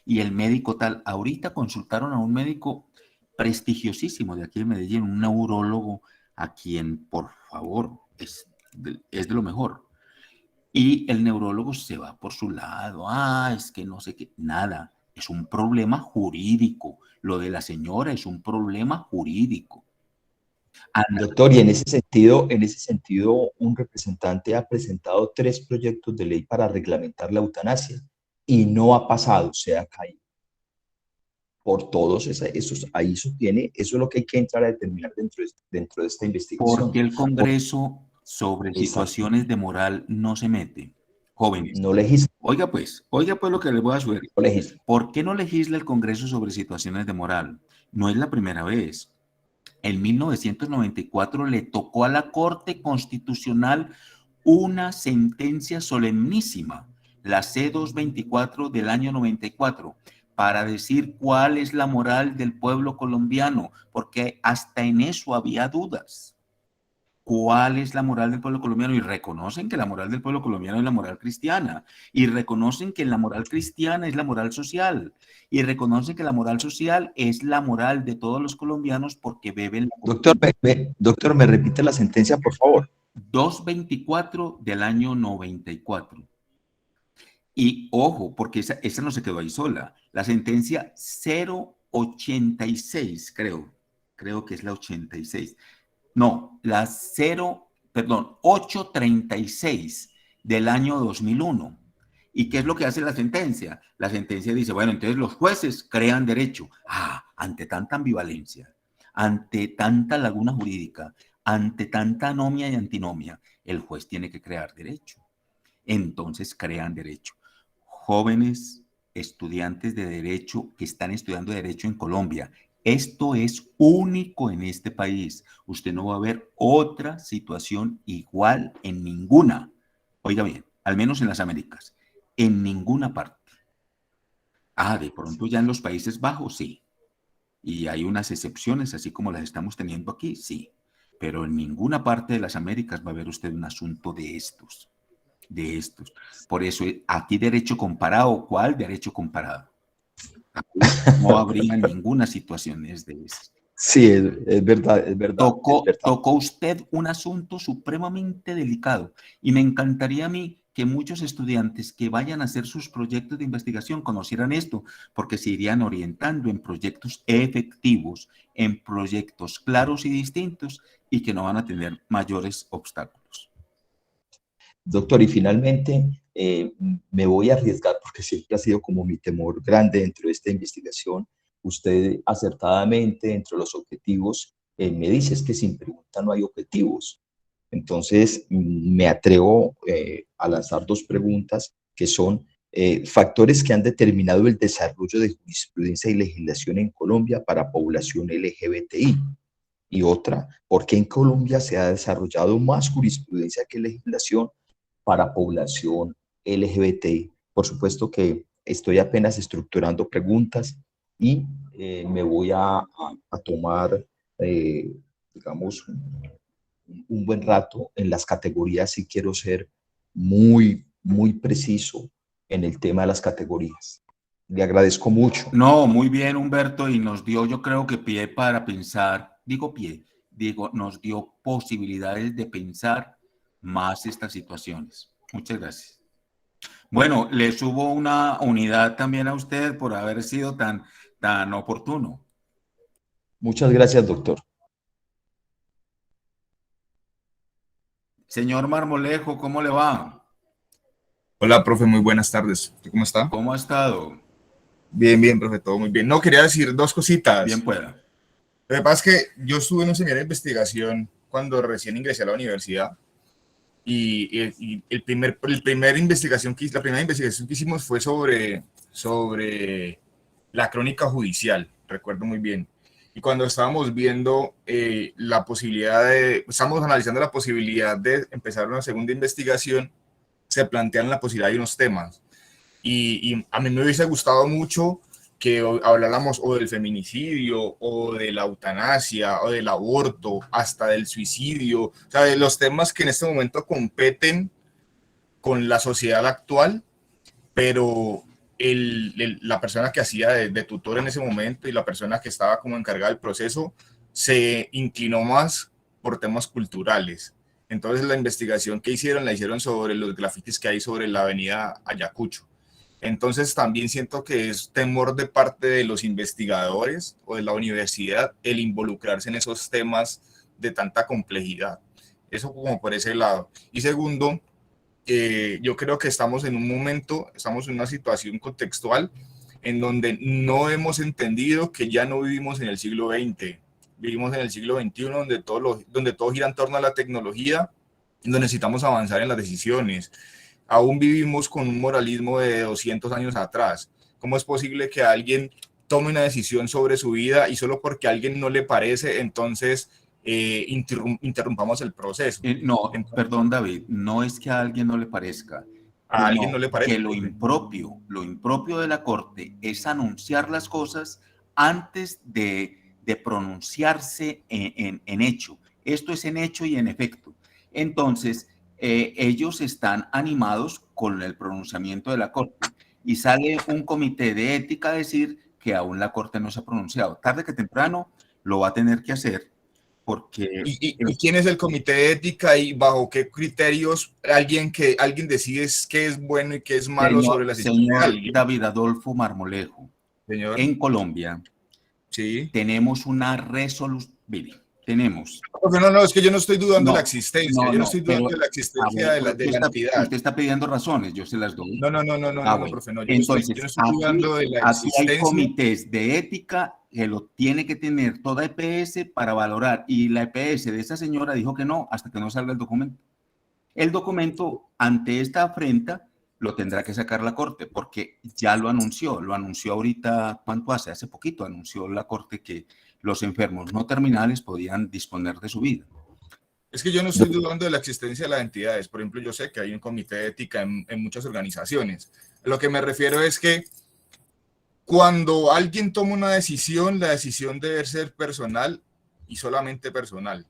Y el médico tal, ahorita consultaron a un médico prestigiosísimo de aquí de Medellín, un neurólogo a quien, por favor, es de lo mejor. Y el neurólogo se va por su lado. Es que no sé qué. Nada. Es un problema jurídico. Lo de la señora es un problema jurídico. doctor, y en ese sentido, un representante ha presentado 3 proyectos de ley para reglamentar la eutanasia y no ha pasado, se ha caído. Por todos esos, ahí sostiene, eso es lo que hay que entrar a determinar dentro de esta investigación. Porque el Congreso sobre situaciones de moral no se mete. Jóvenes. No legisla. Oiga pues lo que les voy a sugerir. No legisla. ¿Por qué no legisla el Congreso sobre situaciones de moral? No es la primera vez. En 1994 le tocó a la Corte Constitucional una sentencia solemnísima, la C-224 del año 94, para decir cuál es la moral del pueblo colombiano, porque hasta en eso había dudas. ¿Cuál es la moral del pueblo colombiano? Y reconocen que la moral del pueblo colombiano es la moral cristiana, y reconocen que la moral cristiana es la moral social, y reconocen que la moral social es la moral de todos los colombianos porque beben. Doctor, ¿me repite la sentencia, por favor? 224 del año 94. Y ojo, porque esa no se quedó ahí sola. La sentencia 086, creo que es la 86. No, la 836 del año 2001. ¿Y qué es lo que hace la sentencia? La sentencia dice, bueno, entonces los jueces crean derecho. Ante tanta ambivalencia, ante tanta laguna jurídica, ante tanta anomia y antinomia, el juez tiene que crear derecho. Entonces crean derecho. Jóvenes estudiantes de derecho que están estudiando derecho en Colombia, esto es único en este país. Usted no va a ver otra situación igual en ninguna, oiga bien, al menos en las Américas, en ninguna parte. De pronto ya en los Países Bajos, sí. Y hay unas excepciones, así como las estamos teniendo aquí, sí. Pero en ninguna parte de las Américas va a ver usted un asunto de estos. Por eso, aquí derecho comparado, ¿cuál derecho comparado? Aquí no habría ninguna situación de esas. Sí, es verdad, es verdad. Tocó usted un asunto supremamente delicado y me encantaría a mí que muchos estudiantes que vayan a hacer sus proyectos de investigación conocieran esto, porque se irían orientando en proyectos efectivos, en proyectos claros y distintos y que no van a tener mayores obstáculos. Doctor, y finalmente me voy a arriesgar porque siempre ha sido como mi temor grande dentro de esta investigación. Usted acertadamente, entre los objetivos, me dice es que sin pregunta no hay objetivos. Entonces, me atrevo a lanzar dos preguntas que son factores que han determinado el desarrollo de jurisprudencia y legislación en Colombia para población LGBTI. Y otra, ¿por qué en Colombia se ha desarrollado más jurisprudencia que legislación para población LGBTI? Por supuesto que estoy apenas estructurando preguntas y me voy a tomar, digamos, un buen rato en las categorías y quiero ser muy preciso en el tema de las categorías. Le agradezco mucho. No, muy bien, Humberto, y nos dio, yo creo que pie para pensar, nos dio posibilidades de pensar más estas situaciones. Muchas gracias. Bueno, le subo una unidad también a usted por haber sido tan oportuno. Muchas gracias, doctor. Señor Marmolejo, ¿cómo le va? Hola, profe, muy buenas tardes. ¿Cómo está? ¿Cómo ha estado? Bien, bien, profe, todo muy bien. No, quería decir dos cositas. Bien pueda. Lo que pasa es que yo estuve en un seminario de investigación cuando recién ingresé a la universidad y la primera investigación que hicimos fue sobre la crónica judicial, recuerdo muy bien. Y cuando estábamos viendo estábamos analizando la posibilidad de empezar una segunda investigación, se plantean la posibilidad de unos temas. Y a mí me hubiese gustado mucho que habláramos o del feminicidio, o de la eutanasia, o del aborto, hasta del suicidio, o sea, de los temas que en este momento competen con la sociedad actual, pero la persona que hacía de tutor en ese momento y la persona que estaba como encargada del proceso se inclinó más por temas culturales. Entonces la investigación que la hicieron sobre los grafitis que hay sobre la avenida Ayacucho. Entonces también siento que es temor de parte de los investigadores o de la universidad el involucrarse en esos temas de tanta complejidad. Eso como por ese lado. Y segundo, yo creo que estamos en una situación contextual en donde no hemos entendido que ya no vivimos en el siglo XX, vivimos en el siglo XXI donde todo gira en torno a la tecnología, donde necesitamos avanzar en las decisiones. Aún vivimos con un moralismo de 200 años atrás. ¿Cómo es posible que alguien tome una decisión sobre su vida y solo porque a alguien no le parece, entonces interrumpamos el proceso? Perdón, David, no es que a alguien no le parezca. A alguien no le parece. Que lo impropio de la Corte es anunciar las cosas antes de pronunciarse en hecho. Esto es en hecho y en efecto. Entonces, ellos están animados con el pronunciamiento de la Corte y sale un comité de ética a decir que aún la Corte no se ha pronunciado. Tarde que temprano lo va a tener que hacer porque... ¿Y quién es el comité de ética y bajo qué criterios alguien decide qué es bueno y qué es malo sobre la situación? Señor David Adolfo Marmolejo, señor. En Colombia sí. tenemos una resolución. tenemos. No, es que yo no estoy dudando de la No, existencia, no, yo no no, estoy dudando de la a existencia ver, de pero de la entidad. usted está pidiendo razones, yo se las doy. No, Bueno. profe, no, yo Entonces, no estoy dudando de la aquí hay existencia. comités de ética que lo tiene que tener toda EPS para valorar, y la EPS de esa señora dijo que no, hasta que no salga el documento. El documento, ante esta afrenta, lo tendrá que sacar la Corte, porque ya lo anunció ahorita, ¿cuánto hace? Hace poquito anunció la Corte que los enfermos no terminales podían disponer de su vida. Es que yo no estoy dudando de la existencia de las entidades. Por ejemplo, yo sé que hay un comité de ética en muchas organizaciones. Lo que me refiero es que cuando alguien toma una decisión, la decisión debe ser personal y solamente personal.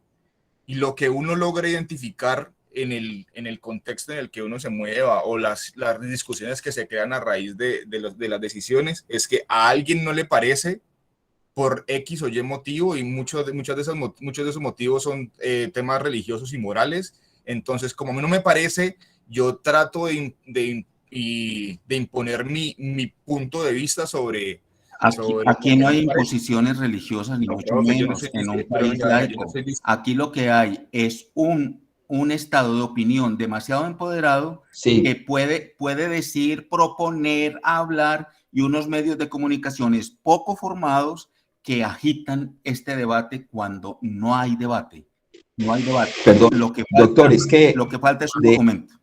Y lo que uno logra identificar en el contexto en el que uno se mueva o las discusiones que se crean a raíz de las decisiones es que a alguien no le parece por X o Y motivo, y muchos de esos motivos son temas religiosos y morales. Entonces, como a mí no me parece, yo trato de imponer mi punto de vista sobre... Aquí no hay imposiciones religiosas, ni mucho menos en un país laico. Aquí lo que hay es un estado de opinión demasiado empoderado que puede decir, proponer, hablar, y unos medios de comunicaciones poco formados que agitan este debate cuando no hay debate. No hay debate. Perdón, doctor, es que lo que falta es un documento.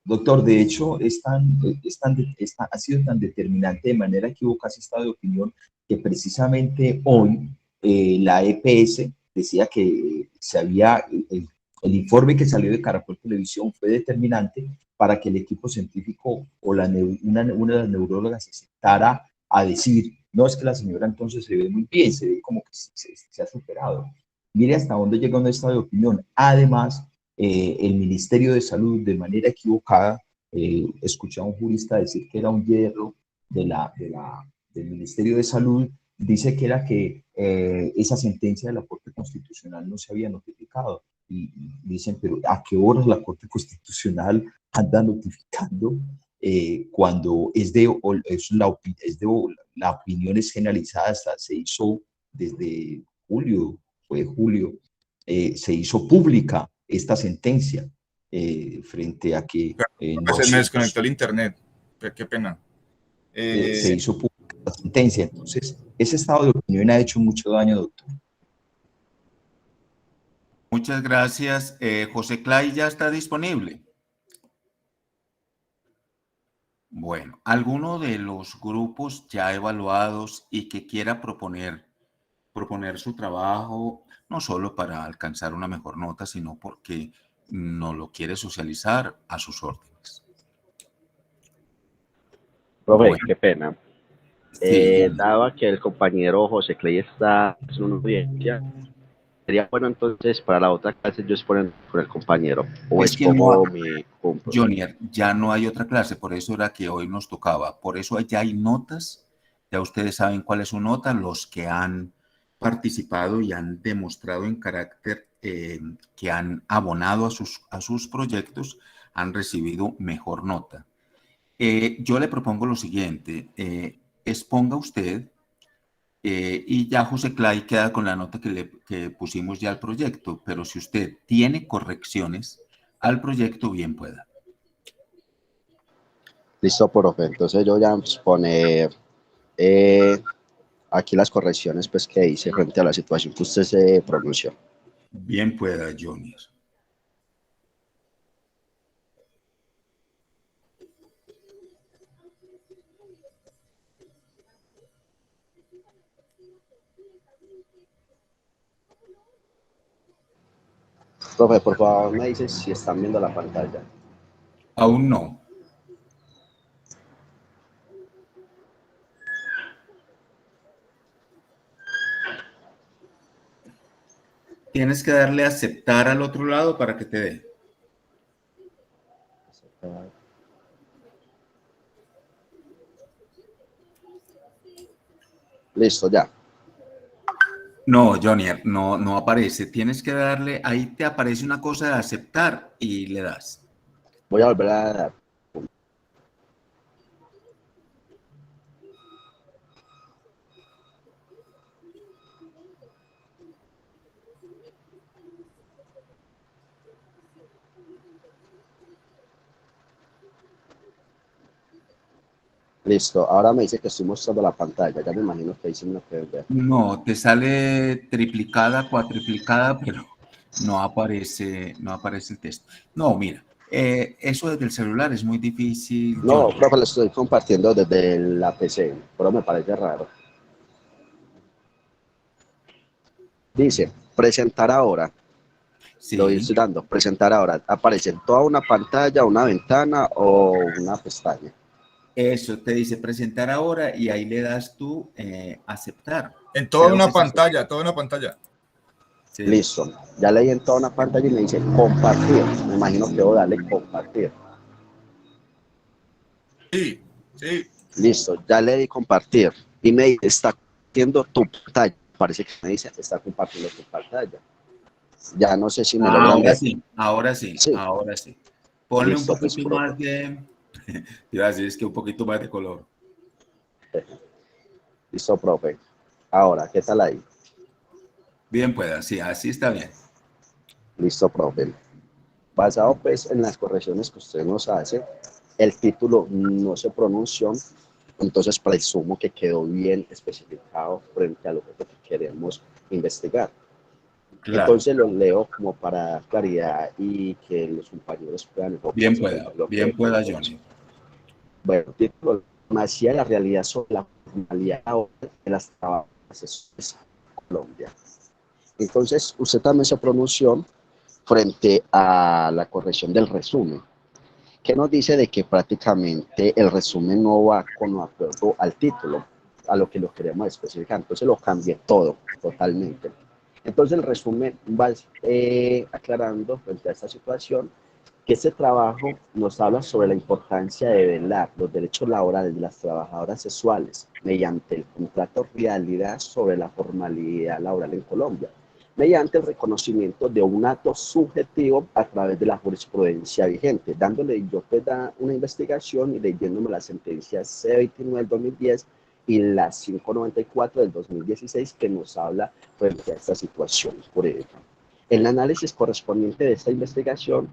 Doctor, de hecho, ha sido tan determinante de manera equivocada ese estado de opinión que precisamente hoy la EPS decía que el informe que salió de Caracol Televisión fue determinante para que el equipo científico o una de las neurólogas se sentara a decir, no, es que la señora entonces se ve muy bien, se ve como que se ha superado. Mire hasta dónde llega un estado de opinión. Además, el Ministerio de Salud, de manera equivocada, escuché a un jurista decir que era un hierro del Ministerio de Salud, dice que era que esa sentencia de la Corte Constitucional no se había notificado. Y dicen, pero ¿a qué horas la Corte Constitucional anda notificando cuando la opinión es generalizada? Hasta se hizo desde julio, se hizo pública esta sentencia frente a que se me desconectó el internet, qué pena. Se hizo pública la sentencia. Entonces, ese estado de opinión ha hecho mucho daño, doctor. Muchas gracias. José Clay ya está disponible. Bueno, alguno de los grupos ya evaluados y que quiera proponer su trabajo, no solo para alcanzar una mejor nota, sino porque no lo quiere socializar, a sus órdenes. Profe, Bueno, qué pena. sí, Dado que el compañero José Clay está en una audiencia, sería bueno entonces para la otra clase yo exponer con el compañero o es que expongo mi punto. Junior, ya no hay otra clase, por eso era que hoy nos tocaba. Por eso ya hay notas, ya ustedes saben cuál es su nota, los que han participado y han demostrado en carácter que han abonado a sus proyectos, han recibido mejor nota. Yo le propongo lo siguiente, exponga usted y ya José Clay queda con la nota que pusimos ya al proyecto, pero si usted tiene correcciones al proyecto, bien pueda. Listo, profe. Entonces yo ya pone aquí las correcciones pues, que hice frente a la situación que usted se pronunció. Bien pueda, Junior. Profe, por favor, me dice si están viendo la pantalla. Aún no. Tienes que darle a aceptar al otro lado para que te dé. Listo, ya. No, Jonier, no aparece. Tienes que darle, ahí te aparece una cosa de aceptar y le das. Voy a volver a dar. Listo, ahora me dice que estoy mostrando la pantalla, ya me imagino que ahí sí me la pueden ver. No, te sale triplicada, cuatriplicada, pero no aparece el texto. No, mira, eso desde el celular es muy difícil, No, Johnny. profe, lo estoy compartiendo desde la PC, pero me parece raro. Dice, presentar ahora. Lo Sí, estoy dando, presentar ahora. Aparece en toda una pantalla, una ventana o una pestaña. eso te dice presentar ahora y ahí le das tú aceptar. En toda Creo una que es eso. pantalla, toda una pantalla. Sí. Listo. Ya leí en toda una pantalla y me dice compartir. Me imagino que debo darle compartir. Sí, sí. Listo, ya le di compartir. Y me dice, está compartiendo tu pantalla. Parece que me dice, está compartiendo tu pantalla. Ya no sé si me logran ver. Ahora sí. Ponle un Listo, pues, poquito más de... Iba a decir, es que un poquito más de color. Listo, profe. Ahora, ¿qué tal ahí? Bien pueda, sí, así está bien. Listo, profe. Basado pues en las correcciones que usted nos hace, el título no se pronunció, entonces presumo que quedó bien especificado frente a lo que queremos investigar. Claro. Entonces lo leo como para dar claridad y que los compañeros puedan... Bien pueda, Johnny. Bueno, título, Supremacía de la realidad sobre la formalidad de las trabajadoras en Colombia. Entonces, usted también se pronunció frente a la corrección del resumen, que nos dice de que prácticamente el resumen no va con acuerdo al título, a lo que lo queremos especificar. Entonces lo cambié todo, totalmente. Entonces el resumen va aclarando frente a esta situación que este trabajo nos habla sobre la importancia de velar los derechos laborales de las trabajadoras sexuales mediante el contrato realidad sobre la formalidad laboral en Colombia, mediante el reconocimiento de un acto subjetivo a través de la jurisprudencia vigente, dándole yo pues una investigación y leyéndome la sentencia C29 del 2010 y la 594 del 2016 que nos habla frente a esta situación jurídica. El análisis correspondiente de esta investigación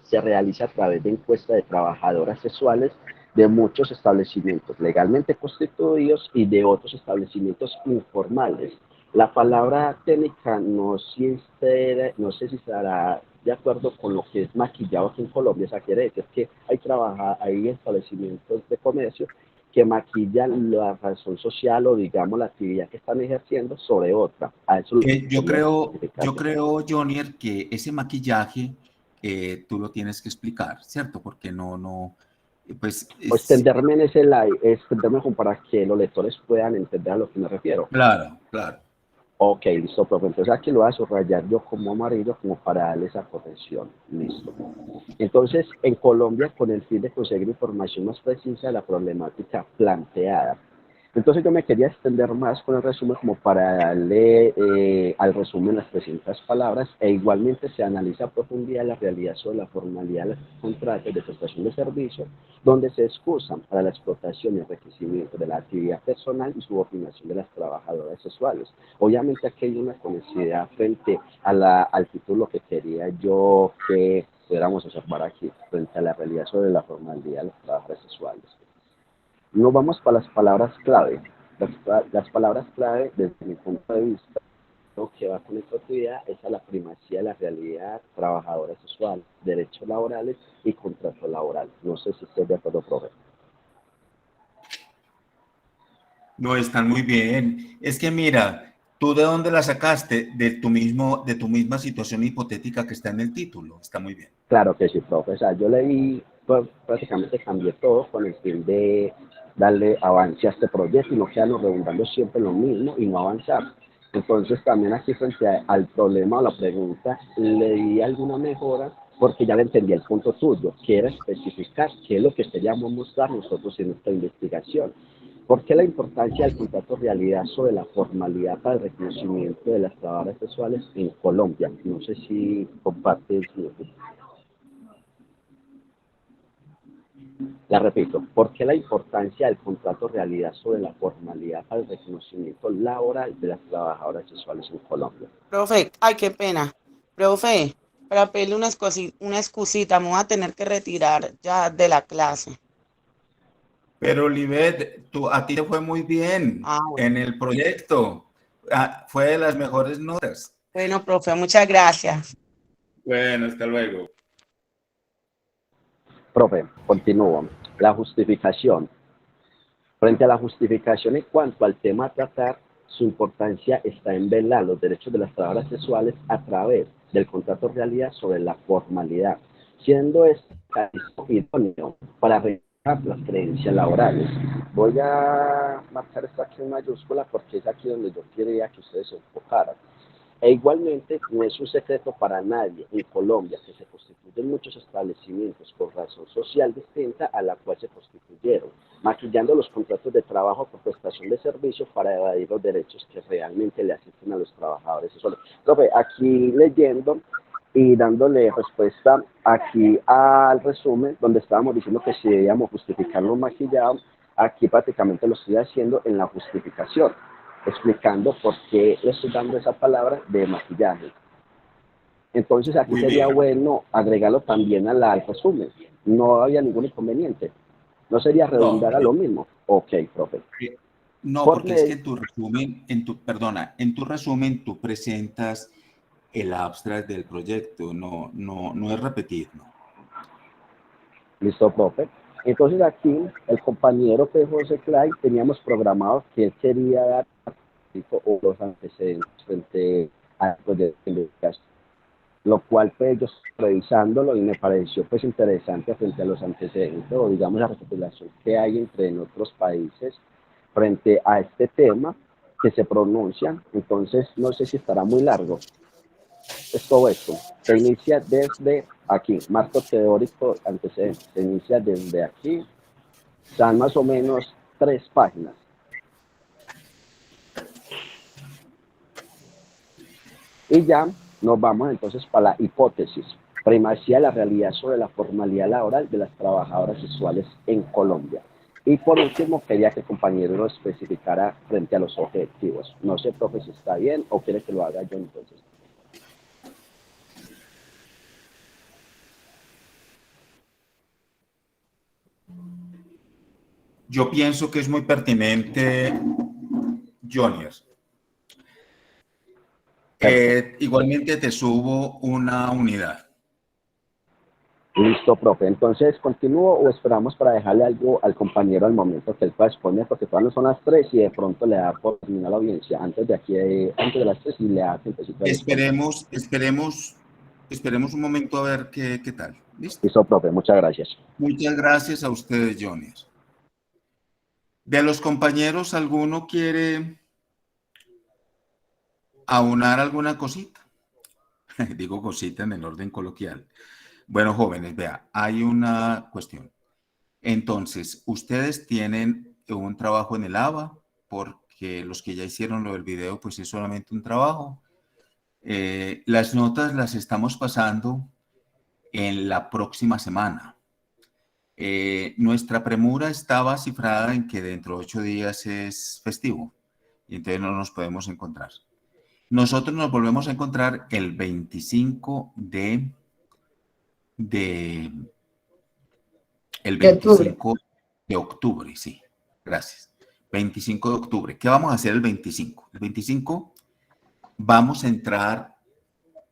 se realiza a través de encuestas de trabajadoras sexuales de muchos establecimientos legalmente constituidos y de otros establecimientos informales. La palabra técnica no sé si estará de acuerdo con lo que es maquillado aquí en Colombia. O sea, quiere decir que hay establecimientos de comercio que maquillan la razón social o digamos la actividad que están ejerciendo sobre otra. A eso Yo creo, Jonier, que ese maquillaje tú lo tienes que explicar, ¿cierto? Porque pues... extenderme en ese live, extenderme como para que los lectores puedan entender a lo que me refiero. Claro. Ok, listo, profe. Entonces aquí lo voy a subrayar yo como amarillo como para darle esa corrección. Listo. Entonces, en Colombia, con el fin de conseguir información más precisa de la problemática planteada. Entonces yo me quería extender más con el resumen como para darle al resumen las 300 palabras e igualmente se analiza a profundidad la realidad sobre la formalidad de los contratos de prestación de servicio donde se excusan para la explotación y enriquecimiento de la actividad personal y subordinación de las trabajadoras sexuales. Obviamente aquí hay una conexidad frente al título que quería yo que pudiéramos observar aquí, frente a la realidad sobre la formalidad de las trabajadoras sexuales. Nos vamos para las palabras clave. Las palabras clave, desde mi punto de vista, lo que va con esta actividad es a la primacía de la realidad trabajadora sexual, derechos laborales y contrato laboral. No sé si estoy de acuerdo, profe. No, están muy bien. Es que mira, ¿tú de dónde la sacaste? De tu misma situación hipotética que está en el título. Está muy bien. Claro que sí, profe. O sea, yo leí, pues, prácticamente cambié todo con el fin de darle avance a este proyecto y no quedarnos redundando siempre lo mismo y no avanzar. Entonces también aquí frente al problema o la pregunta le di alguna mejora porque ya le entendí el punto tuyo, que era especificar qué es lo que queríamos mostrar nosotros en esta investigación. ¿Por qué la importancia del contrato realidad sobre la formalidad para el reconocimiento de las trabajadoras sexuales en Colombia? No sé si compartes. La repito, ¿por qué la importancia del contrato realidad sobre la formalidad para el reconocimiento laboral de las trabajadoras sexuales en Colombia? Profe, ay, qué pena. Profe, para pedirle una excusita, me voy a tener que retirar ya de la clase. Pero Libet, a ti te fue muy bien en el proyecto. Fue de las mejores notas. Bueno, profe, muchas gracias. Bueno, hasta luego. Profe, continúo. La justificación. Frente a la justificación en cuanto al tema a tratar, su importancia está en velar los derechos de las trabajadoras sexuales a través del contrato de realidad sobre la formalidad, siendo este idóneo para regular las creencias laborales. Voy a marcar esto aquí en mayúscula porque es aquí donde yo quería que ustedes se enfocaran. E igualmente, no es un secreto para nadie en Colombia que se constituyen muchos establecimientos por razón social distinta a la cual se constituyeron, maquillando los contratos de trabajo por prestación de servicios para evadir los derechos que realmente le asisten a los trabajadores. Profe, aquí leyendo y dándole respuesta aquí al resumen, donde estábamos diciendo que si debíamos justificar lo maquillado, aquí prácticamente lo estoy haciendo en la justificación, explicando por qué le estoy dando esa palabra de maquillaje. Entonces aquí sería bueno agregarlo también al resumen. No había ningún inconveniente. No sería redundar a lo mismo. Ok, profe. No, porque es que en tu resumen, en tu resumen tú presentas el abstract del proyecto, no es repetir, ¿no? Listo, profe. Entonces aquí el compañero José Clay teníamos programado que él quería dar o los antecedentes frente al proyecto de investigación, lo cual pues yo revisándolo y me pareció pues interesante frente a los antecedentes o digamos la recopilación que hay entre otros países frente a este tema que se pronuncian. Entonces no sé si estará muy largo. Es todo esto. Se inicia desde aquí, marco teórico antecedente. Se inicia desde aquí. Son más o menos 3 páginas. Y ya nos vamos entonces para la hipótesis. Primacía de la realidad sobre la formalidad laboral de las trabajadoras sexuales en Colombia. Y por último, quería que el compañero lo especificara frente a los objetivos. No sé, profe, si está bien o quiere que lo haga yo entonces. Yo pienso que es muy pertinente, Jonier. Igualmente te subo una unidad. Listo, profe. Entonces, ¿continúo o esperamos para dejarle algo al compañero al momento que él pueda exponer? Porque todavía no son las 3 y de pronto le da por terminar la audiencia antes de las 3 y le da tiempecito. Esperemos un momento a ver qué tal. ¿Listo? Listo, profe. Muchas gracias. Muchas gracias a ustedes, Jonier. De los compañeros, ¿alguno quiere aunar alguna cosita? Digo cosita en el orden coloquial. Bueno, jóvenes, vea, hay una cuestión. Entonces, ustedes tienen un trabajo en el ABA, porque los que ya hicieron lo del video, pues es solamente un trabajo. Las notas las estamos pasando en la próxima semana. Nuestra premura estaba cifrada en que dentro de 8 días es festivo, y entonces no nos podemos encontrar. Nosotros nos volvemos a encontrar el 25 de octubre, sí, gracias. 25 de octubre. ¿Qué vamos a hacer el 25? El 25 vamos a entrar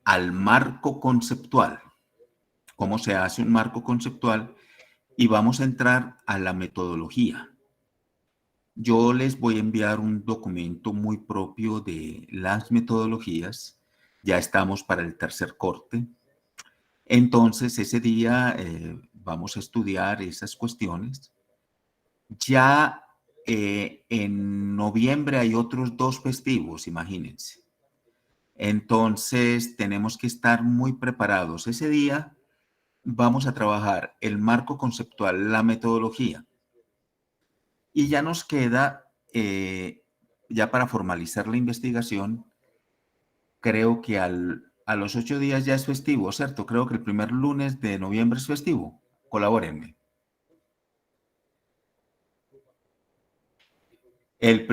al marco conceptual. ¿Cómo se hace un marco conceptual? Y vamos a entrar a la metodología. Yo les voy a enviar un documento muy propio de las metodologías. Ya estamos para el tercer corte. Entonces, ese día vamos a estudiar esas cuestiones. Ya en noviembre hay otros 2 festivos, imagínense. Entonces, tenemos que estar muy preparados. Ese día vamos a trabajar el marco conceptual, la metodología. Y ya nos queda, ya para formalizar la investigación, creo que a los 8 días ya es festivo, ¿cierto? Creo que el primer lunes de noviembre es festivo. Colabórenme.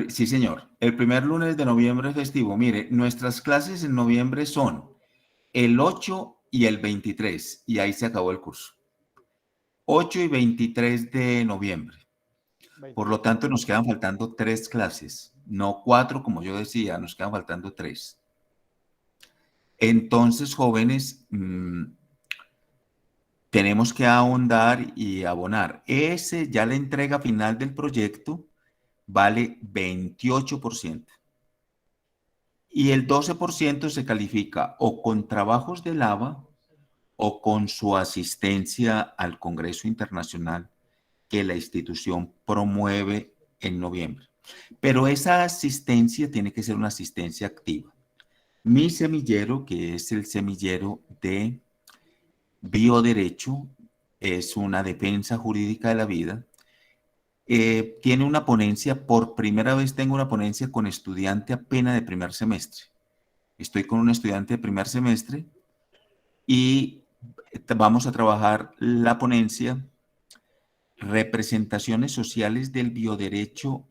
Sí, señor. El primer lunes de noviembre es festivo. Mire, nuestras clases en noviembre son el 8 y el 23, y ahí se acabó el curso. 8 y 23 de noviembre. Por lo tanto, nos quedan faltando 3 clases, no 4, como yo decía, nos quedan faltando 3. Entonces, jóvenes, tenemos que ahondar y abonar. Ya la entrega final del proyecto vale 28%. Y el 12% se califica o con trabajos de Lava o con su asistencia al Congreso Internacional que la institución promueve en noviembre. Pero esa asistencia tiene que ser una asistencia activa. Mi semillero, que es el semillero de bioderecho, es una defensa jurídica de la vida. Tiene una ponencia, por primera vez tengo una ponencia con estudiante apenas de primer semestre. Estoy con un estudiante de primer semestre y vamos a trabajar la ponencia Representaciones sociales del bioderecho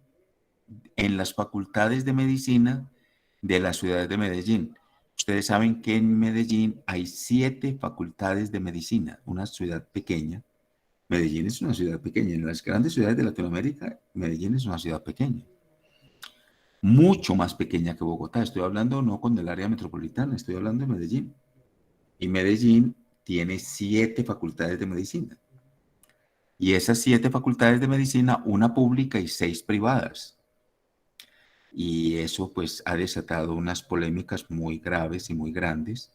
en las facultades de medicina de la ciudad de Medellín. Ustedes saben que en Medellín hay 7 facultades de medicina, una ciudad pequeña. Medellín es una ciudad pequeña. En las grandes ciudades de Latinoamérica, Medellín es una ciudad pequeña. Mucho más pequeña que Bogotá. Estoy hablando no con el área metropolitana, estoy hablando de Medellín. Y Medellín tiene 7 facultades de medicina. Y esas 7 facultades de medicina, una pública y 6 privadas. Y eso pues ha desatado unas polémicas muy graves y muy grandes.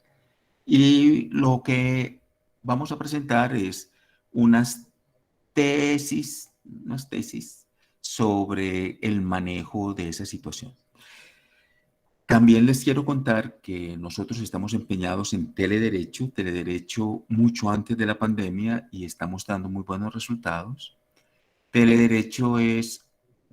Y lo que vamos a presentar es unas tesis sobre el manejo de esa situación. También les quiero contar que nosotros estamos empeñados en telederecho mucho antes de la pandemia y estamos dando muy buenos resultados. Telederecho es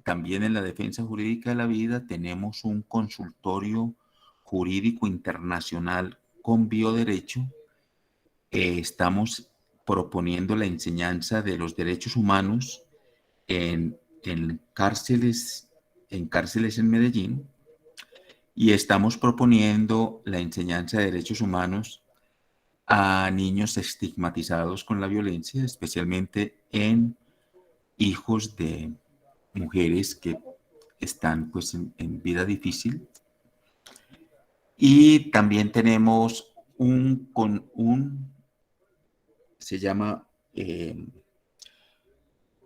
también en la defensa jurídica de la vida, tenemos un consultorio jurídico internacional con bioderecho. Estamos proponiendo la enseñanza de los derechos humanos en cárceles en Medellín. Y estamos proponiendo la enseñanza de derechos humanos a niños estigmatizados con la violencia, especialmente en hijos de mujeres que están pues en vida difícil. Y también tenemos se llama,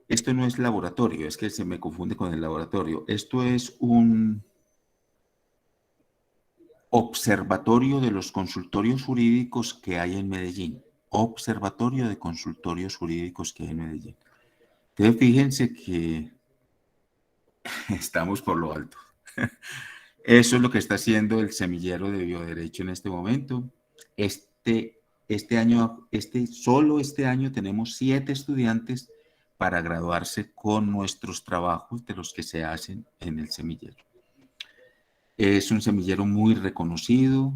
esto no es laboratorio, es que se me confunde con el laboratorio. Esto es un observatorio de los consultorios jurídicos que hay en Medellín. Observatorio de consultorios jurídicos que hay en Medellín. Entonces, fíjense que estamos por lo alto. Eso es lo que está haciendo el semillero de bioderecho en este momento. Solo este año tenemos 7 estudiantes para graduarse con nuestros trabajos de los que se hacen en el semillero. Es un semillero muy reconocido,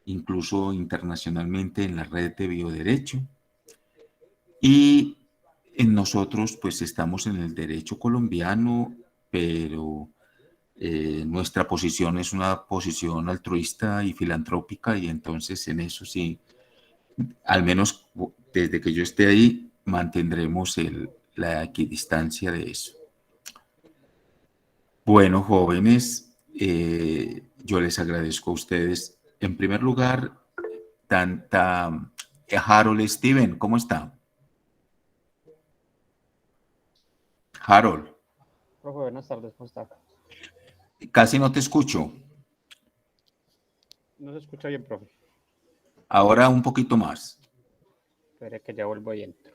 incluso internacionalmente en la red de bioderecho. Y nosotros pues estamos en el derecho colombiano, pero nuestra posición es una posición altruista y filantrópica y entonces en eso sí, al menos desde que yo esté ahí, mantendremos la equidistancia de eso. Bueno, jóvenes, yo les agradezco a ustedes. En primer lugar, Harold Steven, ¿cómo está? Harold. Profe, buenas tardes, ¿cómo está? Casi no te escucho. No se escucha bien, profe. Ahora un poquito más. Espere que ya vuelvo y entro.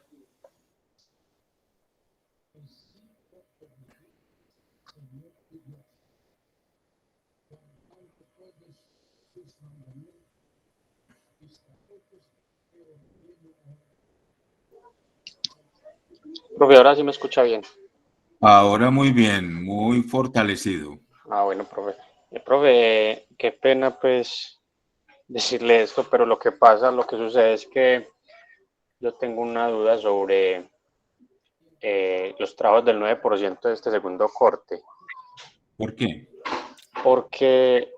Profe, ahora sí me escucha bien. Ahora muy bien, muy fortalecido. Ah, bueno, profe. Profe, qué pena pues decirle esto, pero lo que sucede es que yo tengo una duda sobre los trabajos del 9% de este segundo corte. ¿Por qué? Porque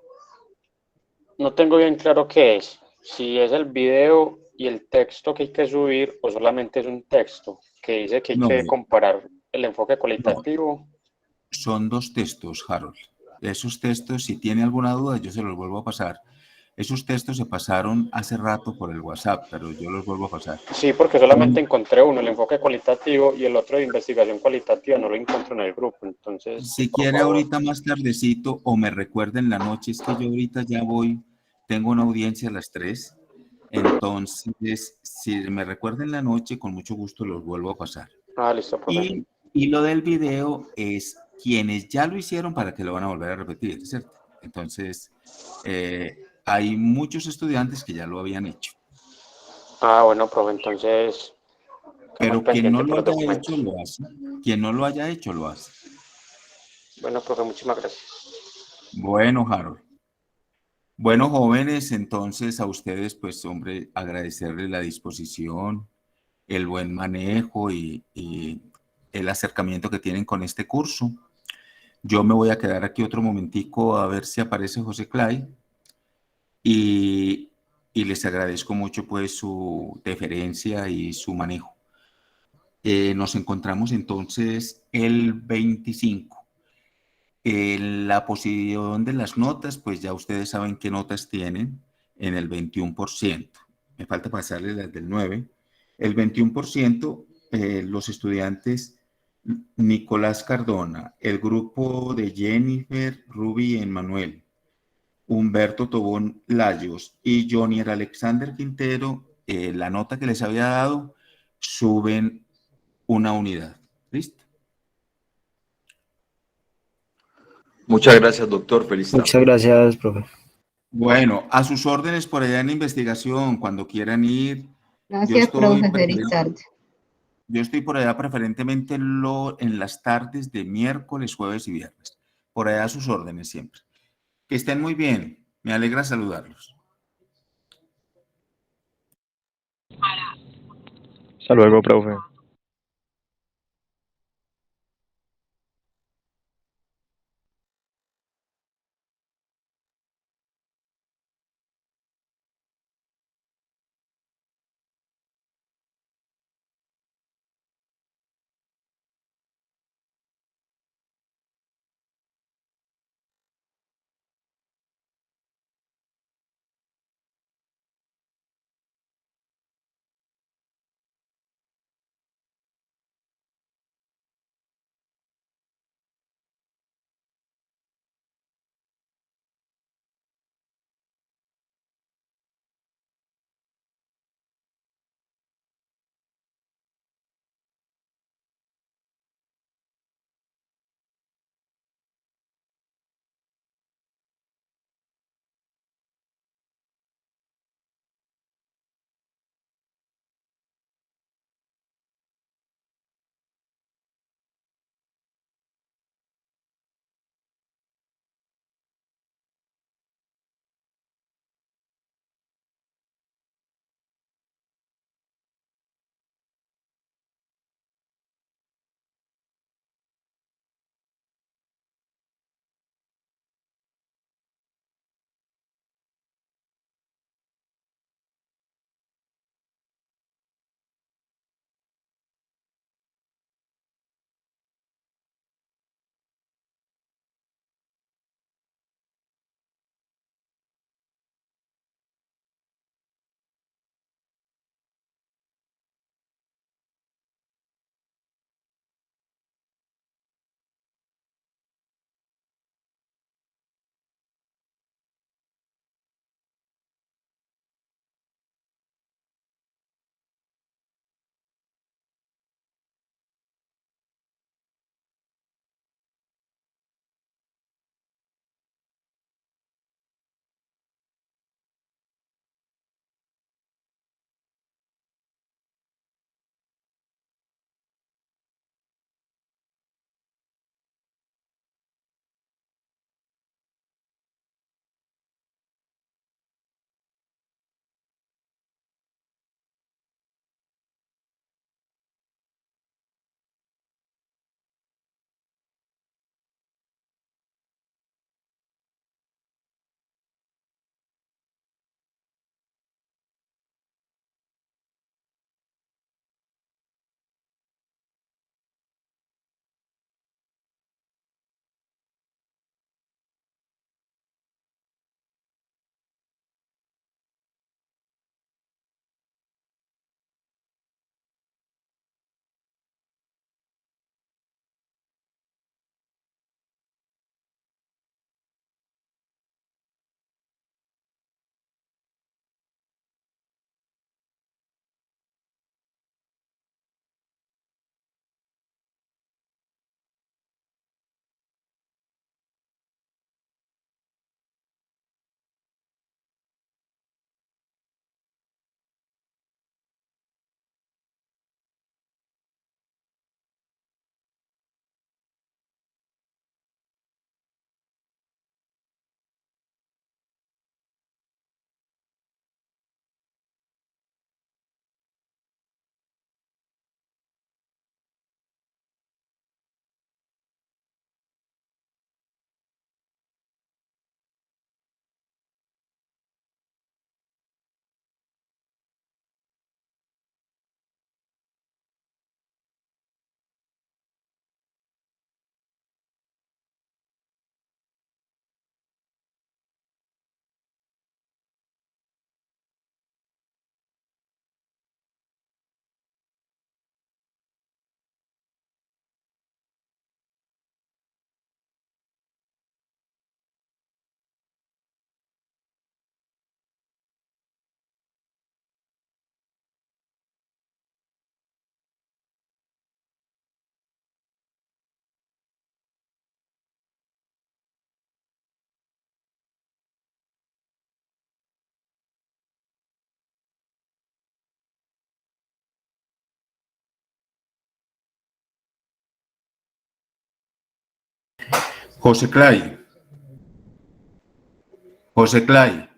no tengo bien claro qué es. Si es el video y el texto que hay que subir o solamente es un texto que dice que hay que comparar el enfoque No, cualitativo. son 2 textos, Harold. Esos textos, si tiene alguna duda, yo se los vuelvo a pasar. Esos textos se pasaron hace rato por el WhatsApp, pero yo los vuelvo a pasar. Sí, porque solamente encontré uno, el enfoque cualitativo, y el otro de investigación cualitativa no lo encuentro en el grupo. Entonces, sí, Si por quiere favor. ahorita más tardecito o me recuerda en la noche, es que yo ahorita ya voy, tengo una audiencia a las 3, entonces si me recuerda en la noche, con mucho gusto los vuelvo a pasar. Ah, listo, profe. Y lo del video es quienes ya lo hicieron para que lo van a volver a repetir, ¿cierto? Entonces, hay muchos estudiantes que ya lo habían hecho, Ah, bueno, profe, entonces, quedamos pero quien no pendientes lo por los haya hecho, documentos. lo hace. Quien no lo haya hecho, lo hace. Bueno, profe, muchísimas gracias. Bueno, Harold. Bueno, jóvenes, entonces a ustedes, pues, hombre, agradecerles la disposición, el buen manejo y el acercamiento que tienen con este curso. Yo me voy a quedar aquí otro momentico a ver si aparece José Clay y, y les agradezco mucho, pues, su deferencia y su manejo. Nos encontramos entonces el 25. La posición de las notas, pues ya ustedes saben qué notas tienen en el 21%. Me falta pasarles las del 9. El 21%, los estudiantes Nicolás Cardona, el grupo de Jennifer, Ruby y Emmanuel, Humberto Tobón Layos y Jonier Alexander Quintero, la nota que les había dado, suben una unidad. ¿Listo? Muchas gracias, doctor. Feliz tarde. Muchas gracias, profe. Bueno, a sus órdenes por allá en investigación, cuando quieran ir, yo Gracias, estoy, profe. Feliz tarde. yo estoy por allá preferentemente en las tardes de miércoles, jueves y viernes. Por allá a sus órdenes siempre. Que estén muy bien. Me alegra saludarlos. Hasta luego, profe. José Clay. José Clay.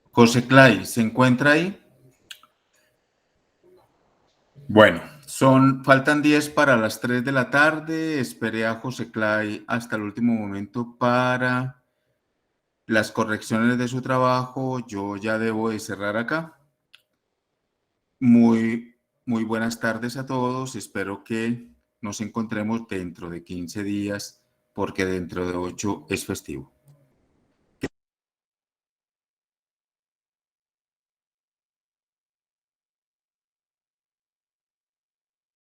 José Clay, ¿se encuentra ahí? Bueno, faltan 10 para las 3 de la tarde. Esperé a José Clay hasta el último momento para las correcciones de su trabajo. Yo ya debo de cerrar acá. Muy buenas tardes a todos. Espero que nos encontremos dentro de 15 días, porque dentro de 8 es festivo.